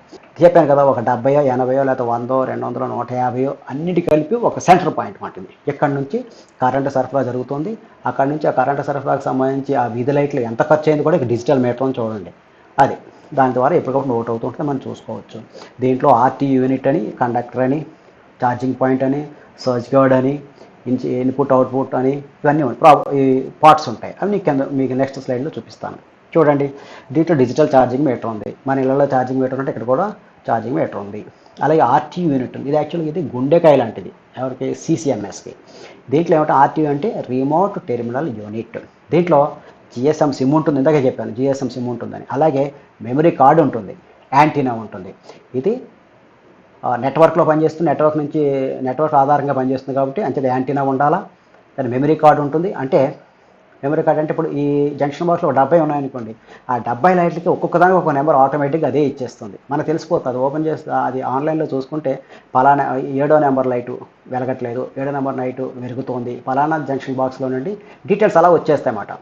చెప్పాను కదా, ఒక 70, 80 లేదా 100, 200, 150 అన్నిటి కలిపి ఒక సెంటర్ పాయింట్ ఉంటుంది. ఇక్కడ నుంచి కరెంటు సరఫరా జరుగుతుంది. అక్కడ నుంచి ఆ కరెంటు సరఫరాకు సంబంధించి ఆ వీధి లైట్లు ఎంత ఖర్చు అయింది కూడా డిజిటల్ మీటర్ అని చూడండి. అది దాని ద్వారా ఎప్పటికప్పుడు నోట్ అవుతుంటే మనం చూసుకోవచ్చు. దీంట్లో ఆర్టీ యూనిట్ అని, కండక్టర్ అని, ఛార్జింగ్ పాయింట్ అని, సర్చ్ గార్డ్ అని, ఇన్పుట్ అవుట్పుట్ అని ఇవన్నీ ఈ పార్ట్స్ ఉంటాయి. అవి మీకు నెక్స్ట్ స్లైడ్లో చూపిస్తాను. చూడండి, దీంట్లో డిజిటల్ ఛార్జింగ్ మీటర్ ఉంది. మన ఇళ్ళలో ఛార్జింగ్ మీటర్ ఉంటే ఇక్కడ కూడా ఛార్జింగ్ మీటర్ ఉంది. అలాగే ఆర్టీ యూనిట్ ఉంది. ఇది యాక్చువల్గా ఇది గుండెకాయ లాంటిది ఎవరికి, సిసిఎంఎస్కి. దీంట్లో ఏమంటే ఆర్టీ అంటే రిమోట్ టెర్మినల్ యూనిట్. దీంట్లో జిఎస్ఎం సిమ్ ఉంటుంది, ఇందాకే చెప్పాను జిఎస్ఎం సిమ్ ఉంటుందని. అలాగే మెమరీ కార్డు ఉంటుంది, యాంటీనా ఉంటుంది. ఇది నెట్వర్క్లో పనిచేస్తుంది, నెట్వర్క్ ఆధారంగా పనిచేస్తుంది కాబట్టి అంతే యాంటీనా ఉండాలా. దాని మెమరీ కార్డు ఉంటుంది. అంటే మెమరీ కార్డ్ అంటే ఇప్పుడు ఈ జంక్షన్ బాక్స్లో 70 ఉన్నాయనుకోండి, ఆ 70 లైట్లకి ఒక్కొక్క దానికి ఒక నెంబర్ ఆటోమేటిక్గా అదే ఇచ్చేస్తుంది. మనకు తెలిసిపోతుంది. ఓపెన్ చేస్తే అది ఆన్లైన్లో చూసుకుంటే పలానా 7వ నెంబర్ లైటు వెలగట్లేదు, 7వ నెంబర్ లైటు వెలుగుతోంది, పలానా జంక్షన్ బాక్స్లో నుండి డీటెయిల్స్ అలా వచ్చేస్తాయి అన్నమాట.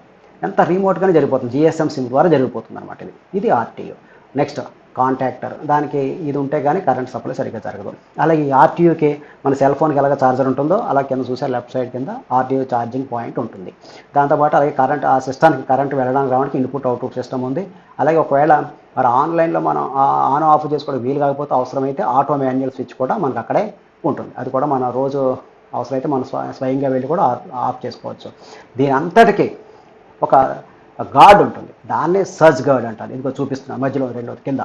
ఎంత రిమోట్గానే జరిగిపోతుంది, జిఎస్ఎం సిమ్ ద్వారా జరిగిపోతుంది అనమాట. ఇది ఆర్టీయూ. నెక్స్ట్ కాంటాక్టర్, దానికి ఇది ఉంటే కానీ కరెంట్ సప్లై సరిగ్గా జరగదు. అలాగే ఈ ఆర్టీయూకి మన సెల్ ఫోన్కి ఎలాగ ఛార్జర్ ఉంటుందో అలా కింద చూసే లెఫ్ట్ సైడ్ కింద ఆర్టీయూ ఛార్జింగ్ పాయింట్ ఉంటుంది. దాంతోపాటు అలాగే కరెంట్, ఆ సిస్టానికి కరెంట్ వెళ్ళడానికి రావడానికి ఇన్పుట్ అవుట్పుట్ సిస్టమ్ ఉంది. అలాగే ఒకవేళ మరి ఆన్లైన్లో మనం ఆన్ ఆఫ్ చేసుకోవడం వీలు కాకపోతే అవసరమైతే ఆటో మాన్యువల్ స్విచ్ కూడా మనకు అక్కడే ఉంటుంది. అది కూడా మన రోజు అవసరమైతే మనం స్వయంగా వెళ్ళి కూడా ఆఫ్ చేసుకోవచ్చు. దీని అంతటికీ ఒక గార్డ్ ఉంటుంది, దాన్నే సర్చ్ గార్డ్ అంటారు. ఇదిగో చూపిస్తున్నాను మధ్యలో రెండోది కింద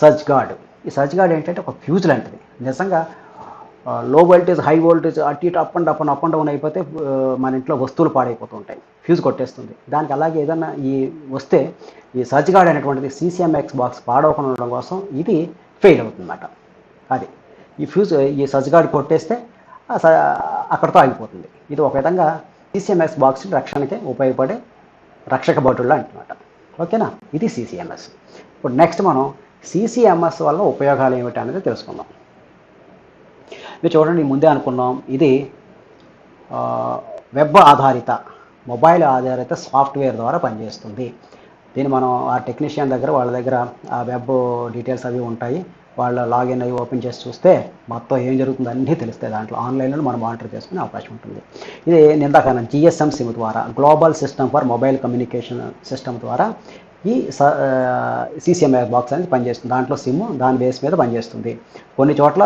సర్చ్ గార్డ్. ఈ సర్చ్ గార్డ్ ఏంటంటే ఒక ఫ్యూజ్ లాంటిది. నిజంగా లో వోల్టేజ్ హై వోల్టేజ్ అటు ఇటు అప్ అండ్ డౌన్ అయిపోతే మన ఇంట్లో వస్తువులు పాడైపోతూ ఉంటాయి, ఫ్యూజ్ కొట్టేస్తుంది. దానికి అలాగే ఏదన్నా వస్తే ఈ సర్చ్ గార్డ్ అనేటువంటిది సిసిఎంఎక్స్ బాక్స్ పాడవకుండా ఉండడం కోసం ఇది ఫెయిల్ అవుతుందన్నమాట. అది ఈ సర్చ్ గార్డ్ కొట్టేస్తే అక్కడితో ఆగిపోతుంది. ఇది ఒక విధంగా సిసిఎంఎస్ బాక్స్ రక్షణకి ఉపయోగపడే రక్షక భటులు అంటున్నమాట. ఓకేనా, ఇది సిసిఎంఎస్. ఇప్పుడు నెక్స్ట్ మనం సిసిఎంఎస్ వల్ల ఉపయోగాలు ఏమిటి అనేది తెలుసుకుందాం. మీరు చూడండి, ముందే అనుకున్నాం ఇది వెబ్ ఆధారిత, మొబైల్ ఆధారిత సాఫ్ట్వేర్ ద్వారా పనిచేస్తుంది. దీన్ని మనం ఆ టెక్నీషియన్ దగ్గర, వాళ్ళ దగ్గర ఆ వెబ్ డీటెయిల్స్ అవి ఉంటాయి. వాళ్ళ లాగిన్ అవి ఓపెన్ చేసి చూస్తే మొత్తం ఏం జరుగుతుందో అన్నీ తెలుస్తాయి. దాంట్లో ఆన్లైన్లో మనం మానిటర్ చేసుకునే అవకాశం ఉంటుంది. ఇది నిందాకన్నా జిఎస్ఎం సిమ్ ద్వారా, global system for mobile communication system ద్వారా ఈ సిసిఎంఎస్ బాక్స్ అనేది పనిచేస్తుంది. దాంట్లో సిమ్ దాని బేస్ మీద పనిచేస్తుంది. కొన్ని చోట్ల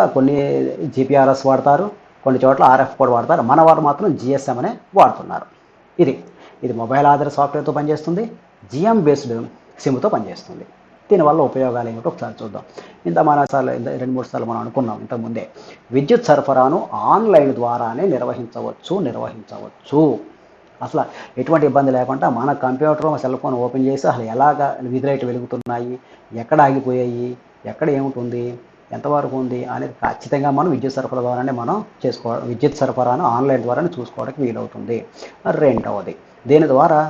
జిపిఆర్ఎస్ వాడతారు, కొన్ని చోట్ల ఆర్ఎఫ్ కోడ్ వాడతారు. మన వారు మాత్రం జిఎస్ఎం అనే వాడుతున్నారు. ఇది మొబైల్ ఆధారిత సాఫ్ట్వేర్తో పనిచేస్తుంది, జిఎం బేస్డ్ సిమ్తో పనిచేస్తుంది. దీనివల్ల ఉపయోగాలు ఏమిటో ఒకసారి చూద్దాం. మన 2-3 సార్లు మనం అనుకున్నాం ఇంతకుముందే, విద్యుత్ సరఫరాను ఆన్లైన్ ద్వారానే నిర్వహించవచ్చు. అసలు ఎటువంటి ఇబ్బంది లేకుండా మన కంప్యూటర్, సెల్ ఫోన్ ఓపెన్ చేసి అసలు ఎలాగ వీధి లైట్లు వెలుగుతున్నాయి, ఎక్కడ ఆగిపోయాయి, ఎక్కడ ఏముంటుంది, ఎంతవరకు ఉంది అనేది ఖచ్చితంగా మనం విద్యుత్ సరఫరా ద్వారానే విద్యుత్ సరఫరాను ఆన్లైన్ ద్వారానే చూసుకోవడానికి వీలవుతుంది. రెండవది, దీని ద్వారా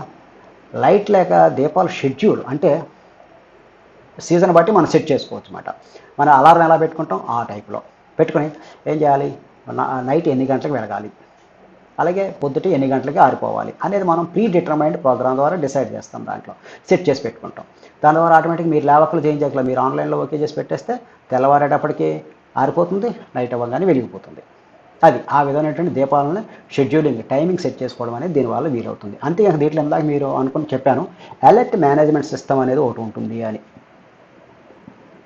లైట్ లేక దీపాల షెడ్యూల్, అంటే సీజన్ బట్టి మనం సెట్ చేసుకోవచ్చు అన్నమాట. మన అలారం ఎలా పెట్టుకుంటాం ఆ టైప్లో పెట్టుకుని ఏం చేయాలి, నైట్ ఎన్ని గంటలకు వెలగాలి, అలాగే పొద్దుట ఎన్ని గంటలకి ఆరిపోవాలి అనేది మనం ప్రీ డిటర్మైన్డ్ ప్రోగ్రామ్ ద్వారా డిసైడ్ చేస్తాం. దాంట్లో సెట్ చేసి పెట్టుకుంటాం. దాని ద్వారా ఆటోమేటిక్ మీరు లేవక్కలు చేంజ్ చేయగలరు. మీరు ఆన్లైన్లో ఓకే చేసి పెట్టేస్తే తెల్లవారేటప్పటికి ఆరిపోతుంది, నైట్ అవ్వగానే వెలిగిపోతుంది. అది ఆ విధమైనటువంటి దీపాలను షెడ్యూలింగ్, టైమింగ్ సెట్ చేసుకోవడం అనేది దీనివల్ల వీలవుతుంది. అంతే దీంట్లో ఇందాక మీరు చెప్పాను, అలర్ట్ మేనేజ్మెంట్ సిస్టమ్ అనేది ఒకటి ఉంటుంది అని.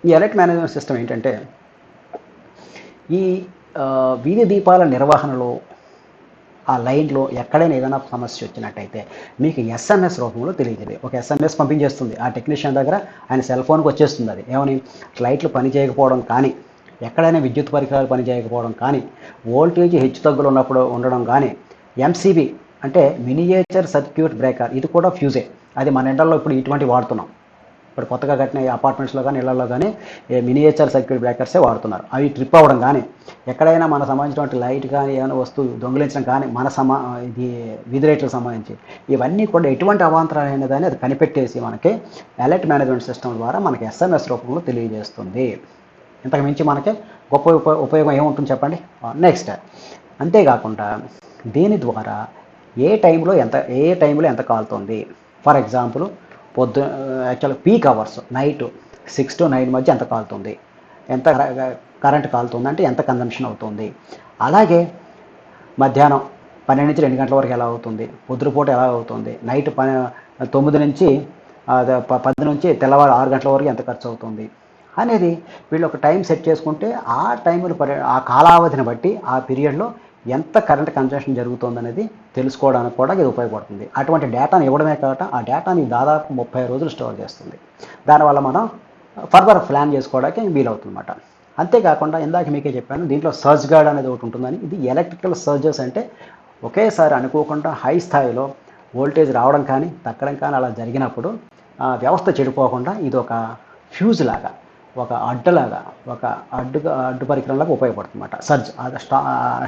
ఈ అలర్ట్ మేనేజ్మెంట్ సిస్టమ్ ఏంటంటే, ఈ వీధి దీపాల నిర్వహణలో ఆ లైన్లో ఎక్కడైనా ఏదైనా సమస్య వచ్చినట్టయితే మీకు ఎస్ఎంఎస్ రూపంలో తెలియజేది. ఒక ఎస్ఎంఎస్ పంపించేస్తుంది ఆ టెక్నీషియన్ దగ్గర, ఆయన సెల్ ఫోన్కి వచ్చేస్తుంది. అది ఏమని, లైట్లు పని చేయకపోవడం కానీ, ఎక్కడైనా విద్యుత్ పరికరాలు పని చేయకపోవడం కానీ, వోల్టేజ్ హెచ్చుతగ్గులు ఉన్నప్పుడు ఉండడం కానీ, ఎంసీబీ అంటే మినియేచర్ సర్క్యూట్ బ్రేకర్, ఇది కూడా ఫ్యూజే. అది మన ఇండల్లో ఇప్పుడు ఇటువంటి వాడుతున్నాం. ఇప్పుడు కొత్తగా కట్టిన అపార్ట్మెంట్స్లో కానీ ఇళ్లలో కానీ మినియేచర్ సర్క్యూట్ బ్రేకర్సే వాడుతున్నారు. అవి ట్రిప్ అవ్వడం కానీ, ఎక్కడైనా మన సంబంధించినటువంటి లైట్ కానీ ఏమైనా వస్తువు దొంగిలించడం కానీ, మన ఇది వీధి లైట్లకు సంబంధించి ఇవన్నీ కూడా ఎటువంటి అవాంతరాలు అయినదని అది కనిపెట్టేసి మనకి అలర్ట్ మేనేజ్మెంట్ సిస్టమ్ ద్వారా మనకి ఎస్ఎంఎస్ రూపంలో తెలియజేస్తుంది. ఇంతకు మించి మనకి గొప్ప ఉపయోగం ఏముంటుంది చెప్పండి. నెక్స్ట్, అంతేకాకుండా దీని ద్వారా ఏ టైంలో ఎంత కాలుతుంది. ఫర్ ఎగ్జాంపుల్, యాక్చువల్గా పీక్ అవర్స్ నైట్ 6 to 9 మధ్య ఎంత కాలుతుంది, ఎంత కరెంట్ కాలుతుంది అంటే ఎంత కన్జంప్షన్ అవుతుంది. అలాగే మధ్యాహ్నం 12 నుంచి 2 గంటల వరకు ఎలా అవుతుంది, పొద్దుపూట ఎలా అవుతుంది, నైట్ 9 నుంచి 10 నుంచి తెల్లవారు 6 గంటల వరకు ఎంత ఖర్చు అవుతుంది అనేది వీళ్ళు ఒక టైం సెట్ చేసుకుంటే ఆ టైంలో ఆ కాలావధిని బట్టి ఆ పీరియడ్లో ఎంత కరెంట్ కన్జంప్షన్ జరుగుతుంది అనేది తెలుసుకోవడానికి కూడా ఇది ఉపయోగపడుతుంది. అటువంటి డేటాను ఇవ్వడమే కాక ఆ డేటాని దాదాపు 30 రోజులు స్టోర్ చేస్తుంది. దానివల్ల మనం ఫర్దర్ ప్లాన్ చేసుకోవడానికి వీలవుతుందన్నమాట. అంతేకాకుండా ఇందాక మీకే చెప్పాను, దీంట్లో సర్జ్ గార్డ్ అనేది ఒకటి ఉంటుందని. ఇది ఎలక్ట్రికల్ సర్జెస్ అంటే ఒకేసారి అనుకోకుండా హై స్థాయిలో వోల్టేజ్ రావడం కానీ తగ్గడం కానీ అలా జరిగినప్పుడు వ్యవస్థ చెడిపోకుండా ఇది ఒక ఫ్యూజ్ లాగా, ఒక అడ్డులాగా, ఒక అడ్డు పరికరంలాగా ఉపయోగపడుతుందన్నమాట. సర్జ్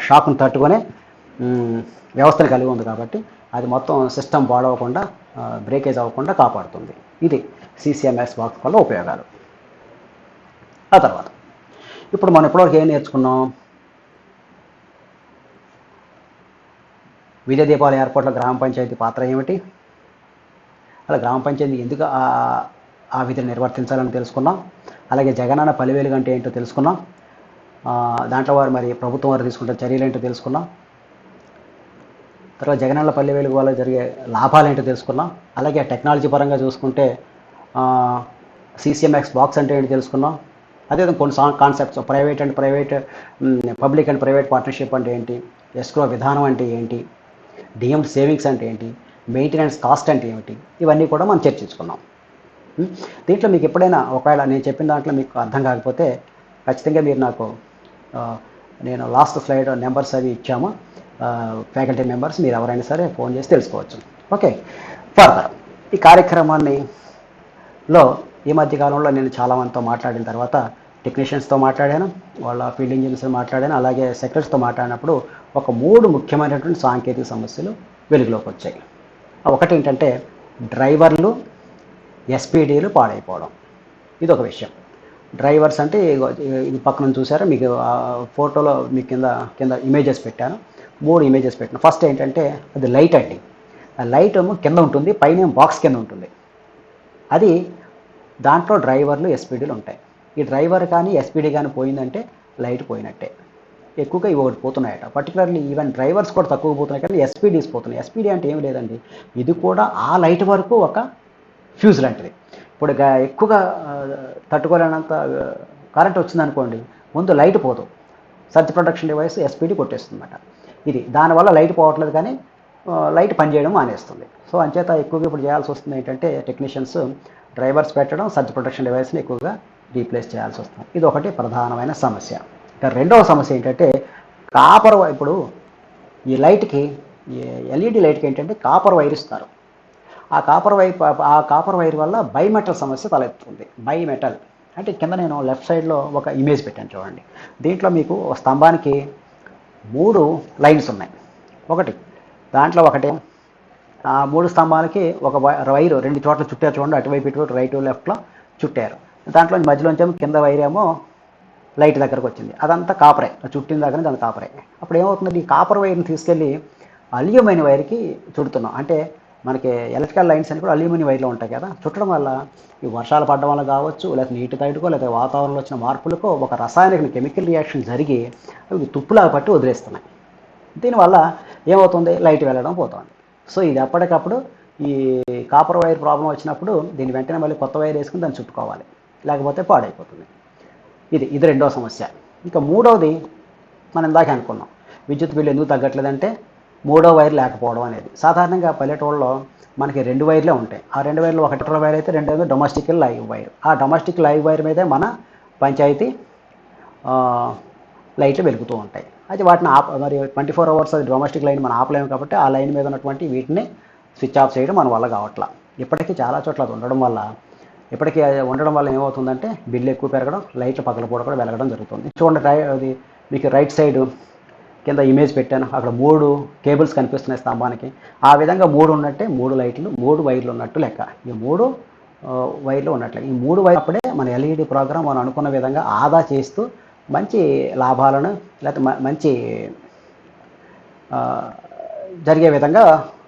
షాక్ను తట్టుకునే వ్యవస్థను కలిగి ఉంది కాబట్టి అది మొత్తం సిస్టమ్ పాడవకుండా, బ్రేకేజ్ అవ్వకుండా కాపాడుతుంది. ఇది సిసిఎంఎస్ బాక్స్ వల్ల ఉపయోగాలు. ఆ తర్వాత ఇప్పుడు మనం ఇప్పటివరకు ఏం నేర్చుకున్నాం? వీధి దీపాల ఏర్పాట్లో గ్రామ పంచాయతీ పాత్ర ఏమిటి, అలా గ్రామ పంచాయతీ ఎందుకు ఆ విధిని నిర్వర్తించాలని తెలుసుకున్నాం. అలాగే జగనన్న పల్లె అంటే ఏంటో తెలుసుకున్నాం. దాంట్లో వారు మరి ప్రభుత్వం వారు తీసుకుంటే చర్యలు ఏంటో తెలుసుకున్నాం. తర్వాత జగనన్న పల్లె వెలుగు వల్ల జరిగే లాభాలు ఏంటో తెలుసుకున్నాం. అలాగే టెక్నాలజీ పరంగా చూసుకుంటే సిసిఎంఎస్ బాక్స్ అంటే ఏంటో తెలుసుకున్నాం. అదేవిధంగా కొన్ని concepts public and private partnership అంటే ఏంటి, ఎస్క్రో విధానం అంటే ఏంటి, డిఎండ్ సేవింగ్స్ అంటే ఏంటి, మెయింటెనెన్స్ కాస్ట్ అంటే ఏమిటి, ఇవన్నీ కూడా మనం చర్చించుకున్నాం. దీంట్లో మీకు ఎప్పుడైనా ఒకవేళ నేను చెప్పిన దాంట్లో మీకు అర్థం కాకపోతే ఖచ్చితంగా మీరు నాకు నేను లాస్ట్ స్లైడ్ నెంబర్స్ అవి ఇచ్చాము, ఫ్యాకల్టీ మెంబర్స్, మీరు ఎవరైనా సరే ఫోన్ చేసి తెలుసుకోవచ్చు. ఓకే, ఫర్దర్ ఈ కార్యక్రమాన్నిలో ఈ మధ్యకాలంలో నేను చాలామందితో మాట్లాడిన తర్వాత టెక్నీషియన్స్తో మాట్లాడాను, వాళ్ళ ఫీల్డ్ ఇంజనీర్స్తో మాట్లాడాను, అలాగే సెక్రటరీస్తో మాట్లాడినప్పుడు ఒక 3 ముఖ్యమైనటువంటి సాంకేతిక సమస్యలు వెలుగులోకి వచ్చాయి. ఒకటి ఏంటంటే డ్రైవర్లు ఎస్పీడీలు పాడైపోవడం. ఇది ఒక విషయం. డ్రైవర్స్ అంటే ఇది పక్కన చూసారా, మీకు ఫోటోలో మీ కింద ఇమేజెస్ పెట్టాను, 3 ఇమేజెస్ పెట్టాను. ఫస్ట్ ఏంటంటే అది లైట్ అండి. ఆ లైట్ ఏమో కింద ఉంటుంది, పైన బాక్స్ కింద ఉంటుంది. అది దాంట్లో డ్రైవర్లు ఎస్పీడీలు ఉంటాయి. ఈ డ్రైవర్ కానీ ఎస్పీడీ కానీ పోయిందంటే లైట్ పోయినట్టే. ఎక్కువగా ఇవి ఒకటి పోతున్నాయట. పర్టికులర్లీ ఈవెన్ డ్రైవర్స్ కూడా తక్కువ పోతున్నాయి, కానీ ఎస్పీడీస్ పోతున్నాయి. ఎస్పీడీ అంటే ఏమి లేదండి, ఇది కూడా ఆ లైట్ వరకు ఒక ఫ్యూజ్ లాంటిది. ఇప్పుడు ఎక్కువగా తట్టుకోలేనంత కరెంట్ వచ్చిందనుకోండి, ముందు లైట్ పోదు, సర్జ్ ప్రొటెక్షన్ డివైస్ ఎస్పీడీ కొట్టేస్తుందన్నమాట. ఇది దానివల్ల లైట్ పోవట్లేదు, కానీ లైట్ పనిచేయడం మానేస్తుంది. సో అంచేత ఎక్కువగా ఇప్పుడు చేయాల్సి వస్తుంది ఏంటంటే టెక్నీషియన్స్ డ్రైవర్స్ పెట్టడం, సర్జ్ ప్రొటెక్షన్ డివైస్ని ఎక్కువగా రీప్లేస్ చేయాల్సి వస్తుంది. ఇది ఒకటి ప్రధానమైన సమస్య. ఇక రెండవ సమస్య ఏంటంటే ఇప్పుడు ఈ లైట్కి, ఎల్ఈడి లైట్కి ఏంటంటే కాపర్ వైర్ ఇస్తారు. ఆ కాపర్ వైర్ వల్ల బైమెటల్ సమస్య తలెత్తుంది. బైమెటల్ అంటే కింద నేను లెఫ్ట్ సైడ్లో ఒక ఇమేజ్ పెట్టాను చూడండి. దీంట్లో మీకు స్తంభానికి 3 లైన్స్ ఉన్నాయి. దాంట్లో ఒకటి 3 స్తంభాలకి ఒక వైరు 2 చోట్ల చుట్టారు చూడండి, అటువైపు ఇటువైపు రైట్ లెఫ్ట్లో చుట్టారు. దాంట్లో మధ్యలోంచేమో కింద వైర్ ఏమో లైట్ దగ్గరకు వచ్చింది, అదంతా కాపరే, చుట్టిన దగ్గర నుంచి అది కాపరే. అప్పుడు ఏమవుతుంది, ఈ కాపర్ వైర్ని తీసుకెళ్ళి అల్యూమినియం వైర్కి చుడుతున్నాం. అంటే మనకి ఎలక్ట్రికల్ లైన్స్ అని కూడా అల్యూమినియం వైర్లో ఉంటాయి కదా, చుట్టడం వల్ల ఈ వర్షాలు పడడం వల్ల కావచ్చు, లేకపోతే నీటి తైడుకో, లేకపోతే వాతావరణంలో వచ్చిన మార్పులకో ఒక రసాయనిక కెమికల్ రియాక్షన్ జరిగి అవి తుప్పులాగా పట్టి వదిలేస్తున్నాయి. దీనివల్ల ఏమవుతుంది, లైట్ వెళ్ళడం పోతుంది. సో ఇది ఎప్పటికప్పుడు ఈ కాపర్ వైర్ ప్రాబ్లం వచ్చినప్పుడు దీన్ని వెంటనే మళ్ళీ కొత్త వైర్ వేసుకుని దాన్ని చుట్టుకోవాలి, లేకపోతే పాడైపోతుంది. ఇది రెండో సమస్య. ఇంకా మూడవది మనం ఇందాక అనుకున్నాం, విద్యుత్ బిల్లు ఎందుకు తగ్గట్లేదంటే మూడో వైర్ లేకపోవడం అనేది. సాధారణంగా పల్లెటూళ్ళలో మనకి 2 వైర్లే ఉంటాయి. ఆ 2 వైర్లు ఒకటి న్యూట్రల్ వైర్ అయితే రెండోది డొమెస్టిక్ లైవ్ వైర్. ఆ డొమెస్టిక్ లైవ్ వైర్ మీదే మన పంచాయతీ లైట్లు వెలుగుతూ ఉంటాయి. అయితే వాటిని మరి 24 అవర్స్ అది డొమెస్టిక్ లైన్ మనం ఆపలేము కాబట్టి ఆ లైన్ మీద ఉన్నటువంటి వీటిని స్విచ్ ఆఫ్ చేయడం మన వల్ల కావట్లా. ఇప్పటికీ చాలా చోట్ల అది ఉండడం వల్ల ఏమవుతుందంటే బిల్లు ఎక్కువ పెరగడం, లైట్లు పగలపూట కూడా వెలగడం జరుగుతుంది. చూడండి, అది మీకు రైట్ సైడ్ కింద ఇమేజ్ పెట్టాను. అక్కడ 3 కేబుల్స్ కనిపిస్తున్నాయి స్తంభానికి. ఆ విధంగా 3 ఉన్నట్టే 3 లైట్లు 3 వైర్లు ఉన్నట్టు లెక్క. ఈ 3 వైర్లు ఉన్నట్లే. ఈ 3 వైర్లు అప్పుడే మన ఎల్ఈడి ప్రోగ్రామ్ మనం అనుకున్న విధంగా ఆదా చేస్తూ మంచి లాభాలను లేకపోతే మంచి జరిగే విధంగా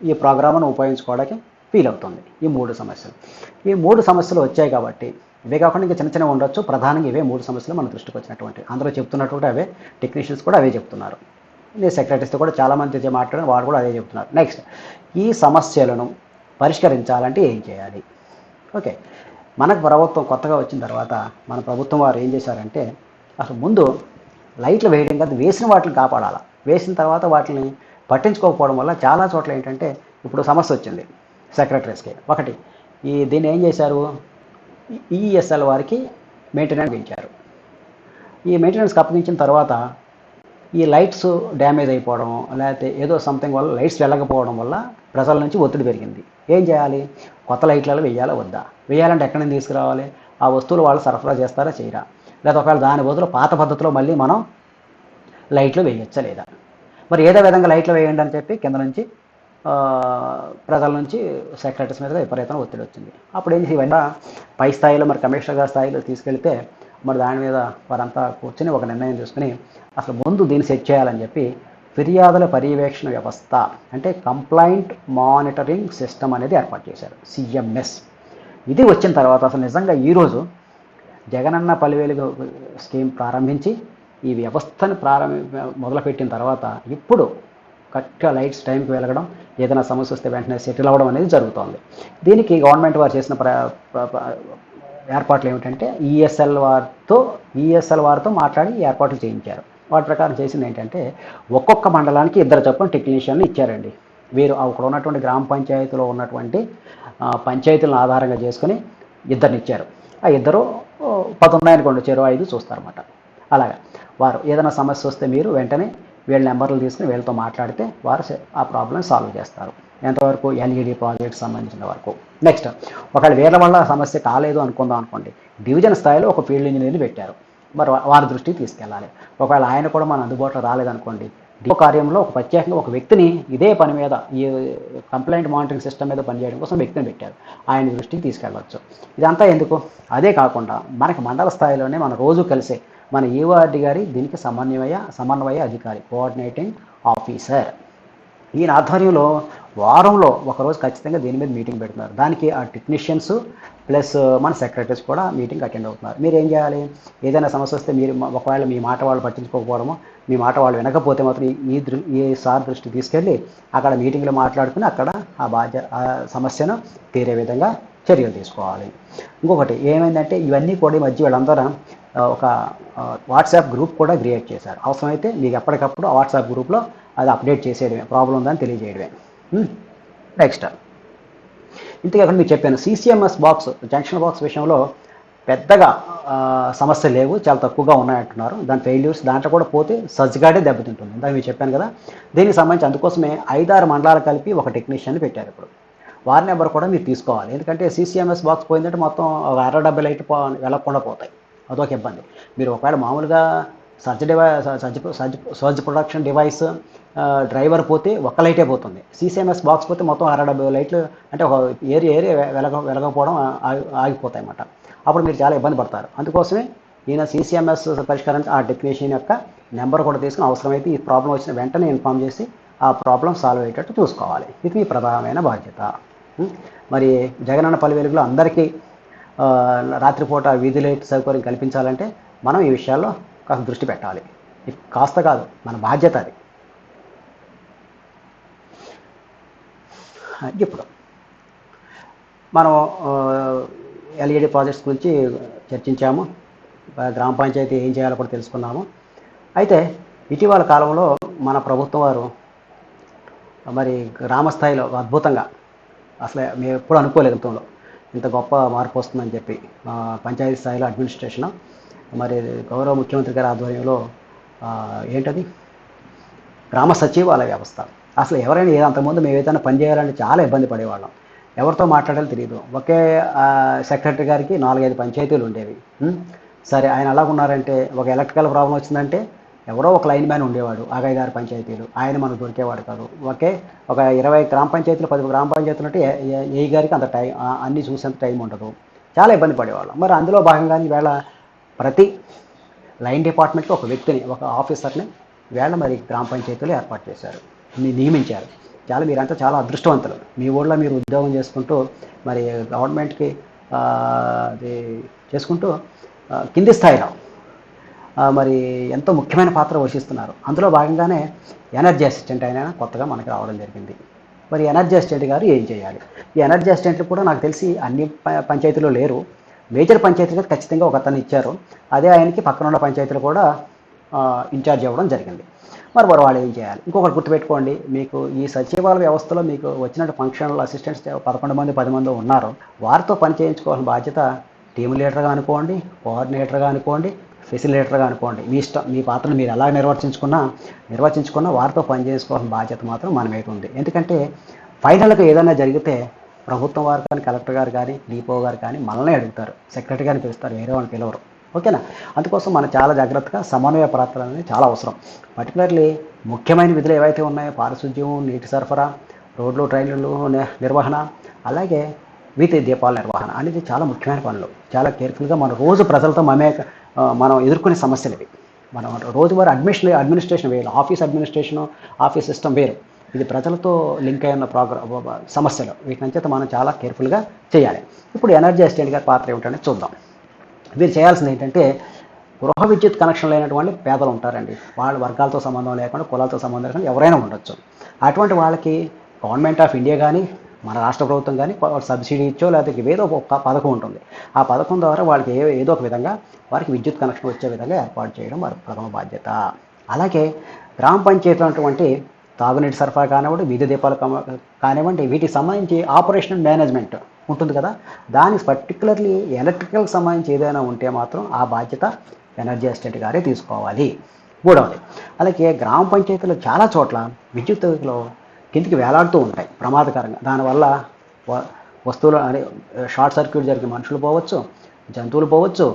ఈ ప్రోగ్రామ్ను ఉపయోగించుకోవడానికి వీలవుతుంది. ఈ 3 సమస్యలు వచ్చాయి కాబట్టి ఇవే కాకుండా ఇంకా చిన్న చిన్నవి ఉండొచ్చు. ప్రధానంగా ఇవే 3 సమస్యలు మన దృష్టికి వచ్చినటువంటి. అందులో చెప్తున్నట్టు అవే టెక్నీషియన్స్ కూడా అవే చెప్తున్నారు. నేను సెక్రటరీస్తో కూడా చాలామంది మాట్లాడిన వాడు కూడా అదే చెప్తున్నారు. నెక్స్ట్, ఈ సమస్యలను పరిష్కరించాలంటే ఏం చేయాలి? ఓకే, మనకు ప్రభుత్వం కొత్తగా వచ్చిన తర్వాత మన ప్రభుత్వం వారు ఏం చేశారంటే అసలు ముందు లైట్లు వేయడం కాదు, వేసిన వాటిని కాపాడాలి. వేసిన తర్వాత వాటిని పట్టించుకోకపోవడం వల్ల చాలా చోట్ల ఏంటంటే ఇప్పుడు సమస్య వచ్చింది సెక్రటరీస్కి. ఒకటి, దీన్ని ఏం చేశారు, ఈఎస్ఎల్ వారికి మెయింటెనెన్స్ పెంచారు. ఈ మెయింటెనెన్స్కి అప్పగించిన తర్వాత ఈ లైట్స్ డ్యామేజ్ అయిపోవడం లేకపోతే ఏదో సంథింగ్ వల్ల లైట్స్ వెళ్ళకపోవడం వల్ల ప్రజల నుంచి ఒత్తిడి పెరిగింది. ఏం చేయాలి, కొత్త లైట్లలో వేయాలా వద్దా? వేయాలంటే ఎక్కడి నుంచి తీసుకురావాలి? ఆ వస్తువులు వాళ్ళు సరఫరా చేస్తారా చేయరా? లేదా ఒకవేళ దాని బదులు పాత పద్ధతిలో మళ్ళీ మనం లైట్లు వేయచ్చా లేదా? మరి ఏదో విధంగా లైట్లు వేయండి అని చెప్పి కింద నుంచి ప్రజల నుంచి సెక్రటరీస్ మీద విపరీతమైన ఒత్తిడి వచ్చింది. అప్పుడు ఏం ఇవన్నీ పై స్థాయిలో మరి కమిషనర్ గారి స్థాయిలో తీసుకెళ్తే మరి దాని మీద వారంతా కూర్చొని ఒక నిర్ణయం తీసుకుని అసలు ముందు దీన్ని సెట్ చేయాలని చెప్పి ఫిర్యాదుల పర్యవేక్షణ వ్యవస్థ అంటే కంప్లైంట్ మానిటరింగ్ సిస్టమ్ అనేది ఏర్పాటు చేశారు, సిఎంఎస్. ఇది వచ్చిన తర్వాత అసలు నిజంగా ఈరోజు జగనన్న 10,000 స్కీమ్ ప్రారంభించి ఈ వ్యవస్థను మొదలుపెట్టిన తర్వాత ఇప్పుడు కరెక్ట్గా లైట్స్ టైంకి వెలగడం, ఏదైనా సమస్య వస్తే వెంటనే సెటిల్ అవ్వడం అనేది జరుగుతోంది. దీనికి గవర్నమెంట్ వారు చేసిన ఏర్పాట్లు ఏమిటంటే ఈఎస్ఎల్ వారితో మాట్లాడి ఏర్పాట్లు చేయించారు. వాటి ప్రకారం చేసింది ఏంటంటే ఒక్కొక్క మండలానికి 2 చొప్పున టెక్నీషియన్లు ఇచ్చారండి. వీరు అక్కడ ఉన్నటువంటి గ్రామ పంచాయతీలో ఉన్నటువంటి పంచాయతీలను ఆధారంగా చేసుకుని 2 ఇచ్చారు. ఆ 2 10 ఉన్నాయనుకోండి, 5 చూస్తారన్నమాట. అలాగా వారు ఏదైనా సమస్య వస్తే మీరు వెంటనే వీళ్ళ నెంబర్లు తీసుకుని వీళ్ళతో మాట్లాడితే వారు ఆ ప్రాబ్లం సాల్వ్ చేస్తారు. ఎంతవరకు ఎల్ఈడి ప్రాజెక్ట్ సంబంధించిన వరకు. నెక్స్ట్, ఒకవేళ వీళ్ళ వల్ల సమస్య కాలేదు అనుకోండి, డివిజన్ స్థాయిలో ఒక ఫీల్డ్ ఇంజనీర్ని పెట్టారు. మరి వారి దృష్టికి తీసుకెళ్ళాలి. ఒకవేళ ఆయన కూడా మన అందుబాటులో రాలేదనుకోండి, డిఓ కార్యంలో ఒక ప్రత్యేకంగా ఒక వ్యక్తిని ఇదే పని మీద ఈ కంప్లైంట్ మానిటరింగ్ సిస్టమ్ మీద పనిచేయడం కోసం వ్యక్తిని పెట్టారు. ఆయన దృష్టికి తీసుకెళ్ళవచ్చు. ఇదంతా ఎందుకు? అదే కాకుండా మనకి మండల స్థాయిలోనే మన రోజు కలిసే మన ఈఓఆర్డి గారి దీనికి సమన్వయ అధికారి, కోఆర్డినేటింగ్ ఆఫీసర్, ఈయన ఆధ్వర్యంలో వారంలో ఒకరోజు ఖచ్చితంగా దీని మీద మీటింగ్ పెడుతున్నారు. దానికి ఆ టెక్నీషియన్స్ ప్లస్ మన సెక్రటరీస్ కూడా మీటింగ్ అటెండ్ అవుతున్నారు. మీరు ఏం చేయాలి, ఏదైనా సమస్య వస్తే మీరు ఒకవేళ మీ మాట వాళ్ళు పట్టించుకోకపోవడము, మీ మాట వాళ్ళు వినకపోతే మాత్రం ఈ సార్ దృష్టికి తీసుకెళ్ళి అక్కడ మీటింగ్లో మాట్లాడుకుని అక్కడ ఆ సమస్యను తీరే విధంగా చర్యలు తీసుకోవాలి. ఇంకొకటి ఏమైందంటే ఇవన్నీ కూడా ఈ మధ్య వీళ్ళందరూ ఒక వాట్సాప్ గ్రూప్ కూడా క్రియేట్ చేశారు. అవసరమైతే మీకు ఎప్పటికప్పుడు ఆ వాట్సాప్ గ్రూప్లో అది అప్డేట్ చేసేయడమే, ప్రాబ్లం ఉందని తెలియజేయడమే. నెక్స్ట్, ఇంతకాకుండా మీకు చెప్పాను సిసిఎంఎస్ బాక్స్, జంక్షన్ బాక్స్ విషయంలో పెద్దగా సమస్యలు లేవు, చాలా తక్కువగా ఉన్నాయంటున్నారు. దాని ఫెయిల్యూర్స్ దాంట్లో కూడా పోతే సజ్జగాడే దెబ్బతింటుంది. దాన్ని మీకు చెప్పాను కదా. దీనికి సంబంధించి అందుకోసమే 5-6 మండలాలు కలిపి ఒక టెక్నీషియన్ పెట్టారు. ఇప్పుడు వారి నెంబర్ కూడా మీరు తీసుకోవాలి. ఎందుకంటే సిసిఎంఎస్ బాక్స్ పోయిందంటే మొత్తం 60-70 లైట్లు వెళ్ళకుండా పోతాయి. అదొక ఇబ్బంది. మీరు ఒకవేళ మామూలుగా సర్జ్ ప్రొడక్షన్ డివైస్ డ్రైవర్ పోతే ఒక్క లైటే పోతుంది. సిసిఎంఎస్ బాక్స్ పోతే మొత్తం 60-70 లైట్లు అంటే ఒక ఏరియా వెలగకపోవడం ఆగిపోతాయి అన్నమాట. అప్పుడు మీరు చాలా ఇబ్బంది పడతారు. అందుకోసమే ఈయన సిసిఎంఎస్ పరిష్కారానికి ఆ టెక్నీషియన్ యొక్క నెంబర్ కూడా తీసుకుని అవసరమైతే ఈ ప్రాబ్లం వచ్చిన వెంటనే ఇన్ఫామ్ చేసి ఆ ప్రాబ్లం సాల్వ్ అయ్యేటట్టు చూసుకోవాలి. ఇది మీ ప్రధానమైన బాధ్యత. మరి జగనన్న 10,000లో అందరికీ రాత్రిపూట వీధి లైట్ సౌకర్యం కల్పించాలంటే మనం ఈ విషయాల్లో కాస్త దృష్టి పెట్టాలి. కాస్త కాదు, మన బాధ్యత అది. ఇప్పుడు మనం ఎల్ఈడి ప్రాజెక్ట్స్ గురించి చర్చించాము, గ్రామ పంచాయతీ ఏం చేయాలో కూడా తెలుసుకున్నాము. అయితే ఇటీవల కాలంలో మన ప్రభుత్వం వారు మరి గ్రామ స్థాయిలో అద్భుతంగా అసలు మేము ఎప్పుడు అనుకోలేదు గతంలో ఇంత గొప్ప మార్పు వస్తుందని చెప్పి పంచాయతీ స్థాయిలో అడ్మినిస్ట్రేషన్ మరి గౌరవ ముఖ్యమంత్రి గారి ఆధ్వర్యంలో ఏంటది గ్రామ సచివాలయ వ్యవస్థ. అసలు ఎవరైనా అంతకుముందు మేము ఏదైనా పని చేయాలంటే చాలా ఇబ్బంది పడేవాళ్ళం. ఎవరితో మాట్లాడాలో తెలియదు. ఒకే సెక్రటరీ గారికి 4-5 పంచాయతీలు ఉండేవి. సరే ఆయన అలాగున్నారంటే ఒక ఎలక్ట్రికల్ ప్రాబ్లం వచ్చిందంటే ఎవరో ఒక లైన్ మ్యాన్ ఉండేవాడు. 5-6 పంచాయతీలు ఆయన మనకు దొరికేవాడు కాదు. ఒక 20 గ్రామ పంచాయతీలు 10 గ్రామ పంచాయతీలు అంటే ఏ గారికి అంత టైం అన్నీ చూసేంత టైం ఉండదు. చాలా ఇబ్బంది పడేవాళ్ళం. మరి అందులో భాగంగానే ఈవేళ ప్రతి లైన్ డిపార్ట్మెంట్కి ఒక వ్యక్తిని, ఒక ఆఫీసర్ని వేళ మరి గ్రామ పంచాయతీలో ఏర్పాటు చేశారు, నియమించారు. మీరంతా చాలా అదృష్టవంతులు. మీ ఊళ్ళో మీరు ఉద్యోగం చేసుకుంటూ మరి గవర్నమెంట్కి అది చేసుకుంటూ కింది స్థాయిలో మరి ఎంతో ముఖ్యమైన పాత్ర పోషిస్తున్నారు. అందులో భాగంగానే ఎనర్జీ అసిస్టెంట్ అయినా కొత్తగా మనకి రావడం జరిగింది. మరి ఎనర్జీ అసిస్టెంట్ గారు ఏం చేయాలి? ఈ ఎనర్జీ అసిస్టెంట్లు కూడా నాకు తెలిసి అన్ని పంచాయతీలో లేరు. మేజర్ పంచాయతీలకు ఖచ్చితంగా ఒక అతను ఇచ్చారు. అదే ఆయనకి పక్కన ఉన్న పంచాయతీలు కూడా ఇన్ఛార్జ్ అవ్వడం జరిగింది. మరి వాళ్ళు ఏం చేయాలి? ఇంకొకటి గుర్తుపెట్టుకోండి, మీకు ఈ సచివాలయ వ్యవస్థలో మీకు వచ్చినట్టు ఫంక్షనల్ అసిస్టెంట్స్ 11 మంది 10 మంది ఉన్నారు. వారితో పని చేయించుకోవాల్సిన బాధ్యత టీమ్ లీడర్గా అనుకోండి, కోఆర్డినేటర్గా అనుకోండి, ఫెసిలిటేటర్గా అనుకోండి, మీ ఇష్టం. మీ పాత్రను మీరు ఎలా నిర్వర్తించుకున్నా వారితో పని చేసుకోవాల్సిన బాధ్యత మాత్రం మన మీద ఉంది. ఎందుకంటే ఫైనల్గా ఏదైనా జరిగితే ప్రభుత్వం వారు కానీ, కలెక్టర్ గారు కానీ, డిపో గారు కానీ మనల్ని అడుగుతారు. సెక్రటరీ గారిని పిలుస్తారు, వేరే వాళ్ళని పిలవరు. ఓకేనా? అందుకోసం మనం చాలా జాగ్రత్తగా సమన్వయ పాత్ర అనేది చాలా అవసరం. పర్టికులర్లీ ముఖ్యమైన విధులు ఏవైతే ఉన్నాయో పారిశుద్ధ్యం, నీటి సరఫరా, రోడ్లు ట్రైన్లు నిర్వహణ, అలాగే వీధి దీపాల నిర్వహణ అనేది చాలా ముఖ్యమైన పనులు. చాలా కేర్ఫుల్గా మన రోజు ప్రజలతో మనం ఎదుర్కొనే సమస్యలు ఇవి. మనం రోజువారీ అడ్మినిస్ట్రేషన్ వేరు, ఆఫీస్ అడ్మినిస్ట్రేషను, ఆఫీస్ సిస్టమ్ వేరు. ఇది ప్రజలతో లింక్ అయిన సమస్యలు. వీటిని చేత మనం చాలా కేర్ఫుల్గా చేయాలి. ఇప్పుడు ఎనర్జీ అసిస్టెంట్ గారి పాత్ర ఏమిటంటే చూద్దాం. వీరు చేయాల్సింది ఏంటంటే గృహ విద్యుత్ కనెక్షన్ లేనటువంటి పేదలు ఉంటారండి. వాళ్ళ వర్గాలతో సంబంధం లేకుండా, కులాలతో సంబంధం లేకుండా ఎవరైనా ఉండొచ్చు. అటువంటి వాళ్ళకి గవర్నమెంట్ ఆఫ్ ఇండియా కానీ, మన రాష్ట్ర ప్రభుత్వం కానీ సబ్సిడీ ఇచ్చో లేకపోతే ఏదో ఒక పథకం ఉంటుంది. ఆ పథకం ద్వారా వాళ్ళకి ఏదో ఒక విధంగా వారికి విద్యుత్ కనెక్షన్ వచ్చే విధంగా ఏర్పాటు చేయడం వారి ప్రథమ బాధ్యత. అలాగే గ్రామ పంచాయతీ అటువంటి తాగునీటి సరఫరా కానివ్వండి, వీధి దీపాలు కానివ్వండి, వీటికి సంబంధించి ఆపరేషనల్ మేనేజ్మెంట్ ఉంటుంది కదా, దానికి పర్టికులర్లీ ఎలక్ట్రికల్కి సంబంధించి ఏదైనా ఉంటే మాత్రం ఆ బాధ్యత ఎనర్జీ అసిస్టెంట్ గారే తీసుకోవాలి. మూడవది, అలాగే గ్రామ పంచాయతీలో చాలా చోట్ల విద్యుత్తులో కిందికి వేలాడుతూ ఉంటాయి ప్రమాదకరంగా. దానివల్ల వస్తువులు అదే షార్ట్ సర్క్యూట్ జరిగి మనుషులు పోవచ్చు, జంతువులు పోవచ్చు,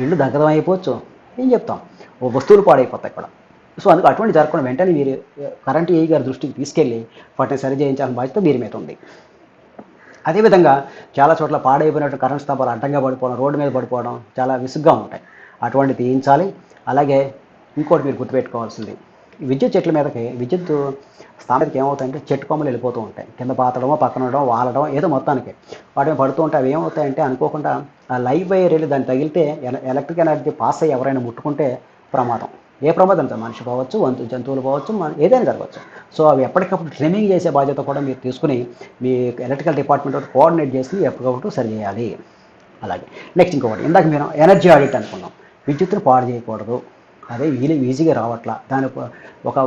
ఇళ్ళు దగ్ధం అయిపోవచ్చు. ఏం చెప్తాం, వస్తువులు పాడైపోతాయి ఇక్కడ. సో అందుకు అటువంటి జరగకుండా వెంటనే మీరు కరెంటు ఏఈ గారి దృష్టికి తీసుకెళ్ళి వాటిని సరి చేయించాల్సిన బాధ్యత మీరు మీద ఉంది. అదేవిధంగా చాలా చోట్ల పాడైపోయినట్టు కరెంట్ స్తంభాలు అడ్డంగా పడిపోవడం, రోడ్డు మీద పడిపోవడం చాలా విసుగ్గా ఉంటాయి. అటువంటి తీయించాలి. అలాగే ఇంకోటి మీరు గుర్తుపెట్టుకోవాల్సింది, విద్యుత్ చెట్ల మీదకి విద్యుత్ స్థానానికి ఏమవుతాయంటే చెట్టు కొమ్మలు వెళ్ళిపోతూ ఉంటాయి. కింద పాతడమో, పక్కన ఉండడం, వాలడం ఏదో మొత్తానికి వాటిని పడుతూ ఉంటాయి. అవి ఏమవుతాయంటే అనుకోకుండా ఆ లైవ్ వైర్ వెళ్ళి దాన్ని తగిలితే ఎలక్ట్రిక్ ఎనర్జీ పాస్ అయ్యి ఎవరైనా ముట్టుకుంటే ప్రమాదం. ఏ ప్రమాదం? మనిషి పోవచ్చు, జంతువులు పోవచ్చు, ఏదైనా జరగవచ్చు. సో అవి ఎప్పటికప్పుడు ట్రిమ్మింగ్ చేసే బాధ్యత కూడా మీరు తీసుకుని మీ ఎలక్ట్రికల్ డిపార్ట్మెంట్ కోఆర్డినేట్ చేసి ఎప్పటికప్పుడు సరి చేయాలి. అలాగే నెక్స్ట్ ఇంకొకటి, ఇందాక మీరు ఎనర్జీ ఆడిట్ అనుకున్నాం. విద్యుత్తును పాడు చేయకూడదు. అదే ఈజీగా రావట్లా.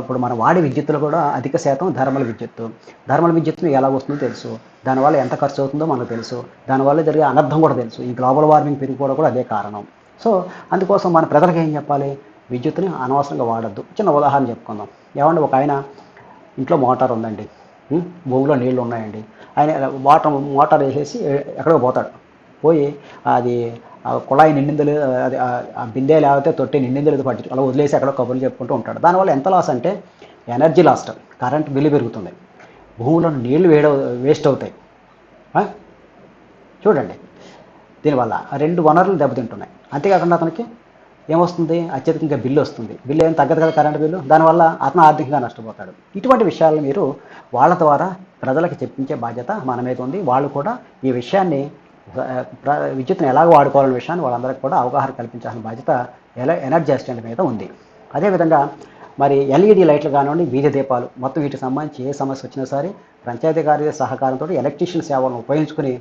ఇప్పుడు మనం వాడే విద్యుత్తులు కూడా అధిక శాతం థర్మల్ విద్యుత్తు. థర్మల్ విద్యుత్తు ఎలా వస్తుందో తెలుసు, దానివల్ల ఎంత ఖర్చు అవుతుందో మనకు తెలుసు, దానివల్ల జరిగే అనర్థం కూడా తెలుసు. ఈ గ్లోబల్ వార్మింగ్ పెరిగిపోవడం కూడా అదే కారణం. సో అందుకోసం మన ప్రజలకు ఏం చెప్పాలి? విద్యుత్తుని అనవసరంగా వాడద్దు. చిన్న ఉదాహరణ చెప్పుకుందాం. ఏమంటే ఒక ఆయన ఇంట్లో మోటార్ ఉందండి, భూమిలో నీళ్లు ఉన్నాయండి. ఆయన మోటార్ వేసేసి ఎక్కడికో పోతాడు. పోయి అది కుళాయి నిండిందో లేదు, అది ఆ బిందె లేకపోతే తొట్టి నిండిందో లేదు పట్టి అలా వదిలేసి ఎక్కడో కబుర్లు చెప్పుకుంటూ ఉంటాడు. దానివల్ల ఎంత లాస్ అంటే ఎనర్జీ లాస్ట్, కరెంట్ బిల్లు పెరుగుతుంది, భూమిలో నీళ్లు వేస్ట్ అవుతాయి. చూడండి, దీనివల్ల 2 వనరులు దెబ్బతింటున్నాయి. అంతేకాకుండా అతనికి ఏమొస్తుంది? అత్యధికంగా బిల్లు వస్తుంది. బిల్లు ఏం తగ్గదు కదా, కరెంట్ బిల్లు. దానివల్ల అతను ఆర్థికంగా నష్టపోతాడు. ఇటువంటి విషయాలు మీరు వాళ్ళ ద్వారా ప్రజలకు చెప్పించే బాధ్యత మన మీద ఉంది. వాళ్ళు కూడా ఈ విషయాన్ని విద్యుత్తును ఎలాగ వాడుకోవాలనే విషయాన్ని వాళ్ళందరికీ కూడా అవగాహన కల్పించాల్సిన బాధ్యత ఎనర్జీ అసిస్టెంట్ మీద ఉంది. అదేవిధంగా మరి ఎల్ఈడి లైట్లు కానివ్వండి, వీధి దీపాలు, మొత్తం వీటికి సంబంధించి ఏ సమస్య వచ్చినా సరే పంచాయతీ కార్యాలయ సహకారంతో ఎలక్ట్రీషియన్ సేవలను ఉపయోగించుకుని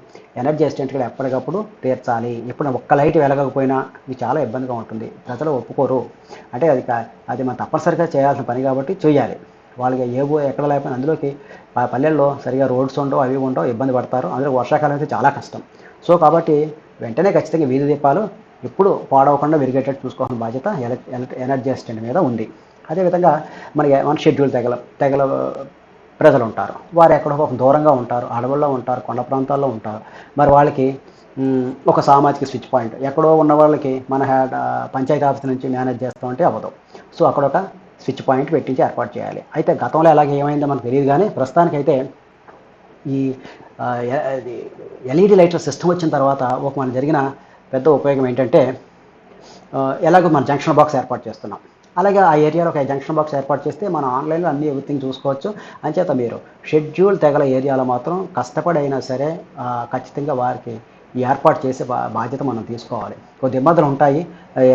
ఎనర్జీ అసిస్టెంట్గా ఎప్పటికప్పుడు తీర్చాలి. ఇప్పుడు ఒక్క లైట్ వెలగకపోయినా ఇది చాలా ఇబ్బందిగా ఉంటుంది. ప్రజలు ఒప్పుకోరు. అంటే అది మనం తప్పనిసరిగా చేయాల్సిన పని కాబట్టి చేయాలి. వాళ్ళకి ఎక్కడ లేకపోయినా అందులోకి ఆ పల్లెల్లో సరిగా రోడ్స్ ఉండవు, అవి ఉండవు, ఇబ్బంది పడతారు. అందులో వర్షాకాలం అయితే చాలా కష్టం. సో కాబట్టి వెంటనే ఖచ్చితంగా వీధి దీపాలు ఎప్పుడు పాడవకుండా వెలిగేటట్టు చూసుకోవాల్సిన బాధ్యత ఎనర్జీ అసిస్టెంట్ మీద ఉంది. అదేవిధంగా మన షెడ్యూల్ తెగల ప్రజలు ఉంటారు. వారు ఎక్కడో దూరంగా ఉంటారు, అడవుల్లో ఉంటారు, కొండ ప్రాంతాల్లో ఉంటారు. మరి వాళ్ళకి ఒక సామాజిక స్విచ్ పాయింట్ ఎక్కడో ఉన్న వాళ్ళకి మన పంచాయతీ ఆఫీస్ నుంచి మేనేజ్ చేస్తామంటే అవ్వదు. సో అక్కడ ఒక స్విచ్ పాయింట్ పెట్టించి ఏర్పాటు చేయాలి. అయితే గతంలో ఎలాగ ఏమైందో మనకు తెలియదు, కానీ ప్రస్తుతానికైతే ఈ ఎల్ఈడి లైట్ల సిస్టమ్ వచ్చిన తర్వాత మనకు జరిగిన పెద్ద ఉపయోగం ఏంటంటే, ఎలాగో మన జంక్షన్ బాక్స్ ఏర్పాటు చేస్తున్నాం. అలాగే ఆ ఏరియాలో ఒక జంక్షన్ బాక్స్ ఏర్పాటు చేస్తే మనం ఆన్లైన్లో అన్ని ఎవ్రీథింగ్ చూసుకోవచ్చు. అంచేత మీరు షెడ్యూల్ తెగల ఏరియాలో మాత్రం కష్టపడి అయినా సరే ఖచ్చితంగా వారికి ఏర్పాటు చేసే బాధ్యత మనం తీసుకోవాలి. కొద్ది ఇబ్బందులు ఉంటాయి,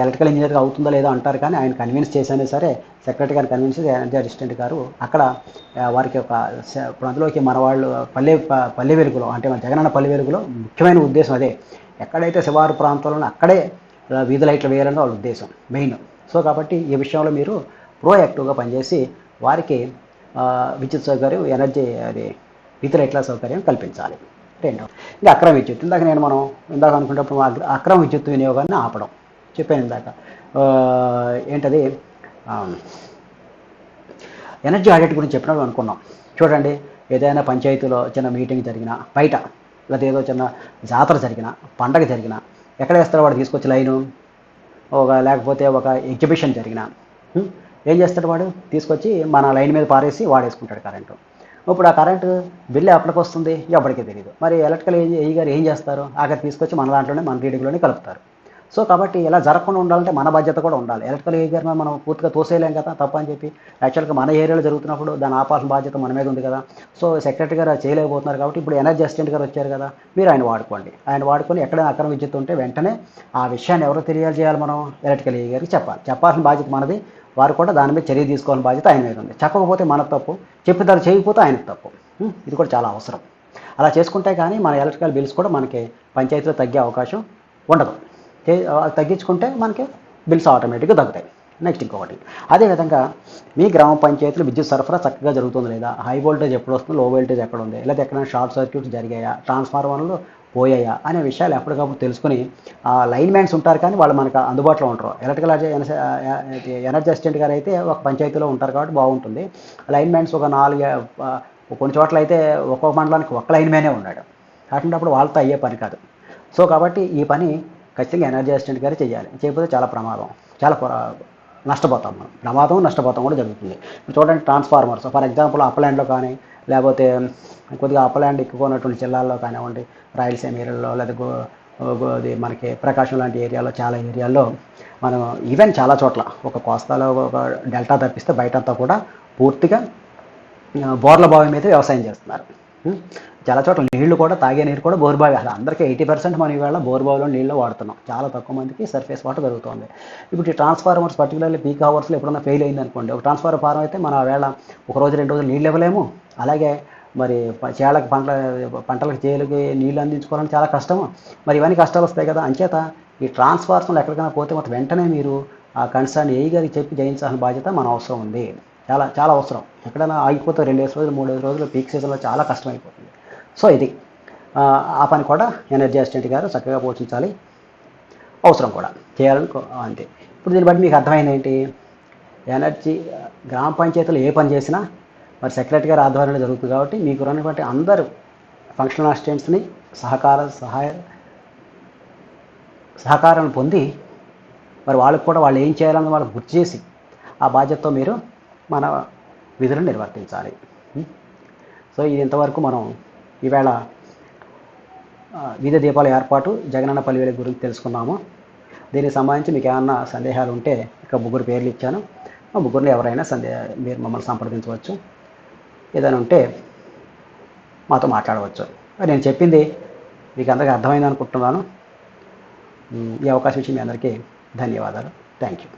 ఎలక్ట్రికల్ ఇంజనీర్గా అవుతుందో లేదో అంటారు, కానీ ఆయన కన్విన్స్ చేసినా సరే, సెక్రటరీ గారిని కన్విన్స్ చేసి ఎనర్జీ అసిస్టెంట్ గారు అక్కడ వారికి ఇప్పుడు అందులోకి మన వాళ్ళు పల్లె వెలుగులో, అంటే మన జగనన్న పల్లె వెలుగులో ముఖ్యమైన ఉద్దేశం అదే. ఎక్కడైతే శివారు ప్రాంతాల్లో అక్కడే వీధి లైట్లు వేయాలని వాళ్ళ ఉద్దేశం మెయిన్. సో కాబట్టి ఈ విషయంలో మీరు ప్రోయాక్టివ్గా పనిచేసి వారికి విద్యుత్ సౌకర్యం, వీధి లైట్ల సౌకర్యం కల్పించాలి. రెండు, ఇంకా అక్రమ విద్యుత్. ఇందాక అనుకున్నప్పుడు అక్రమ విద్యుత్ వినియోగాన్ని ఆపడం చెప్పాను ఇందాక. ఏంటది, ఎనర్జీ ఆడిట్ గురించి చెప్పినప్పుడు అనుకున్నాం. చూడండి, ఏదైనా పంచాయతీలో చిన్న మీటింగ్ జరిగినా, బయట లేదా ఏదో చిన్న జాతర జరిగినా, పండగ జరిగినా ఎక్కడ వేస్తారో వాడు తీసుకొచ్చి లైను, లేకపోతే ఒక ఎగ్జిబిషన్ జరిగినా ఏం చేస్తాడు వాడు, తీసుకొచ్చి మన లైన్ మీద పారేసి వాడేసుకుంటాడు కరెంటు. ఇప్పుడు ఆ కరెంటు బిల్లు ఎప్పటికి వస్తుంది ఎవరికీ తెలియదు. మరి ఎలక్ట్రికల్ ఏఈ గారు ఏం చేస్తారు, ఆఖరి తీసుకొచ్చి మన దాంట్లోనే మన రీడింగ్లోనే కలుపుతారు. సో కాబట్టి ఇలా జరగకుండా ఉండాలంటే మన బాధ్యత కూడా ఉండాలి. ఎలక్ట్రికల్ ఏఈ గారిని మనం పూర్తిగా తోసేయలేం కదా, తప్పని చెప్పి. యాక్చువల్గా మన ఏరియాలో జరుగుతున్నప్పుడు దాన్ని ఆపాల్సిన బాధ్యత మన మీద ఉంది కదా. సో సెక్రటరీ గారు చేయలేకపోతున్నారు కాబట్టి ఇప్పుడు ఎనర్జీ అసిస్టెంట్ గారు వచ్చారు కదా, మీరు ఆయన వాడుకోండి. ఆయన వాడుకొని ఎక్కడైనా అక్రమ విద్యుత్ ఉంటే వెంటనే ఆ విషయాన్ని ఎవరో తెలియాలి, మనం ఎలక్ట్రికల్ ఏఈ గారికి చెప్పాల్సిన బాధ్యత మనది. వారు కూడా దాని మీద చర్య తీసుకోవాలని బాధ్యత ఆయన మీద ఉంది. చెప్పకపోతే మన తప్పు, చెప్పిదారు చేయకపోతే ఆయనకు తప్పు. ఇది కూడా చాలా అవసరం. అలా చేసుకుంటే కానీ మన ఎలక్ట్రికల్ బిల్స్ కూడా మనకి పంచాయతీలో తగ్గే అవకాశం ఉండదు. తగ్గించుకుంటే మనకి బిల్స్ ఆటోమేటిక్గా తగ్గుతాయి. నెక్స్ట్ ఇంకొకటి, అదేవిధంగా మీ గ్రామ పంచాయతీలో విద్యుత్ సరఫరా చక్కగా జరుగుతుంది లేదా, హై వోల్టేజ్ ఎప్పుడు వస్తుంది, లో వోల్టేజ్ ఎక్కడ ఉంది, లేదా ఎక్కడైనా షార్ట్ సర్క్యూట్స్ జరిగాయా, ట్రాన్స్ఫార్మర్లు పోయాయా అనే విషయాలు ఎప్పటికప్పుడు తెలుసుకుని లైన్ మ్యాన్స్ ఉంటారు, కానీ వాళ్ళు మనకు అందుబాటులో ఉంటారు. ఎలక్ట్రికల్ ఎనర్జీ అసిస్టెంట్ గారు అయితే ఒక పంచాయతీలో ఉంటారు కాబట్టి బాగుంటుంది. లైన్ మ్యాన్స్ ఒక 4 కొన్ని చోట్ల అయితే ఒక్కొక్క మండలానికి ఒక్క లైన్ మ్యానే ఉన్నాడు. అటువంటిప్పుడు వాళ్ళతో అయ్యే పని కాదు. సో కాబట్టి ఈ పని ఖచ్చితంగా ఎనర్జీ అసిస్టెంట్ గారు చేయాలి. చేయకపోతే చాలా ప్రమాదం, చాలా నష్టపోతాం మనం. నష్టపోతాం కూడా జరుగుతుంది. చూడండి, ట్రాన్స్ఫార్మర్స్ ఫర్ ఎగ్జాంపుల్ అప్పల్యాండ్లో కానీ, లేకపోతే కొద్దిగా అప్పల్యాండ్ ఎక్కువ ఉన్నటువంటి జిల్లాల్లో కానివ్వండి, రాయలసీమ ఏరియాలో, లేదా మనకి ప్రకాశం లాంటి ఏరియాలో, చాలా ఏరియాల్లో మనం ఈవెన్ చాలా చోట్ల ఒక కోస్తాలో ఒక డెల్టా తప్పిస్తే బయటంతా కూడా పూర్తిగా బోర్ల బావి మీద వ్యవసాయం చేస్తున్నారు. చాలా చోట్ల నీళ్లు కూడా, తాగే నీరు కూడా బోర్ బావి. అసలు అందరికీ 80% మనం ఈవేళ బోర్ బావిలో నీళ్ళు వాడుతున్నాం. చాలా తక్కువ మందికి సర్ఫేస్ వాటర్ దొరుకుతుంది. ఇప్పుడు ఈ ట్రాన్స్ఫార్మర్స్ పర్టికులర్లీ పీక్ అవర్స్లో ఎప్పుడన్నా ఫెయిల్ అయింది అనుకోండి, ఒక ట్రాన్స్ఫార్మర్ ఫారం అయితే మనం వేళ ఒక రోజు 2 రోజులు నీళ్ళు ఇవ్వలేము. అలాగే మరి పంటలకు చేలకి నీళ్ళు అందించుకోవాలని చాలా కష్టము. మరి ఇవన్నీ కష్టాలు వస్తాయి కదా. అంచేత ఈ ట్రాన్స్ఫార్మర్లు ఎక్కడికైనా పోతే మొత్తం వెంటనే మీరు ఆ కన్సర్న్ ఏఈ గారికి చెప్పి జయించాల్సిన బాధ్యత మన అవసరం ఉంది. చాలా చాలా అవసరం. ఎక్కడైనా ఆగిపోతే 2 రోజులు 3 రోజులు పీక్ సీజన్లో చాలా కష్టమైపోతుంది. సో ఇది ఆ పని కూడా ఎనర్జీ అసిస్టెంట్ గారు చక్కగా పోషించాలి, అవసరం కూడా చేయాలని అంతే. ఇప్పుడు దీన్ని బట్టి మీకు అర్థమైంది ఏంటి, గ్రామ పంచాయతీలో ఏ పని చేసినా మరి సెక్రటరీ గారి ఆధ్వర్యంలో జరుగుతుంది కాబట్టి మీకు ఉన్నటువంటి అందరూ ఫంక్షనల్ అసిస్టెంట్స్ని సహకారాన్ని పొంది మరి వాళ్ళకు కూడా వాళ్ళు ఏం చేయాలని వాళ్ళకి గుర్తు చేసి ఆ బాధ్యతతో మీరు మన విధులను నిర్వర్తించాలి. సో ఇది ఇంతవరకు మనం ఈవేళ వీధి దీపాల ఏర్పాటు, జగనన్న పల్లె వెలుగు గురించి తెలుసుకున్నాము. దీనికి సంబంధించి మీకు ఏమన్నా సందేహాలు ఉంటే ఇక్కడ 3 పేర్లు ఇచ్చాను. ఆ 3లో ఎవరైనా మీరు మమ్మల్ని సంప్రదించవచ్చు. ఏదైనా ఉంటే మాతో మాట్లాడవచ్చు. నేను చెప్పింది మీకు అందరికీ అర్థమైంది అనుకుంటున్నాను. ఈ అవకాశం ఇచ్చి మీ అందరికీ ధన్యవాదాలు. Thank you.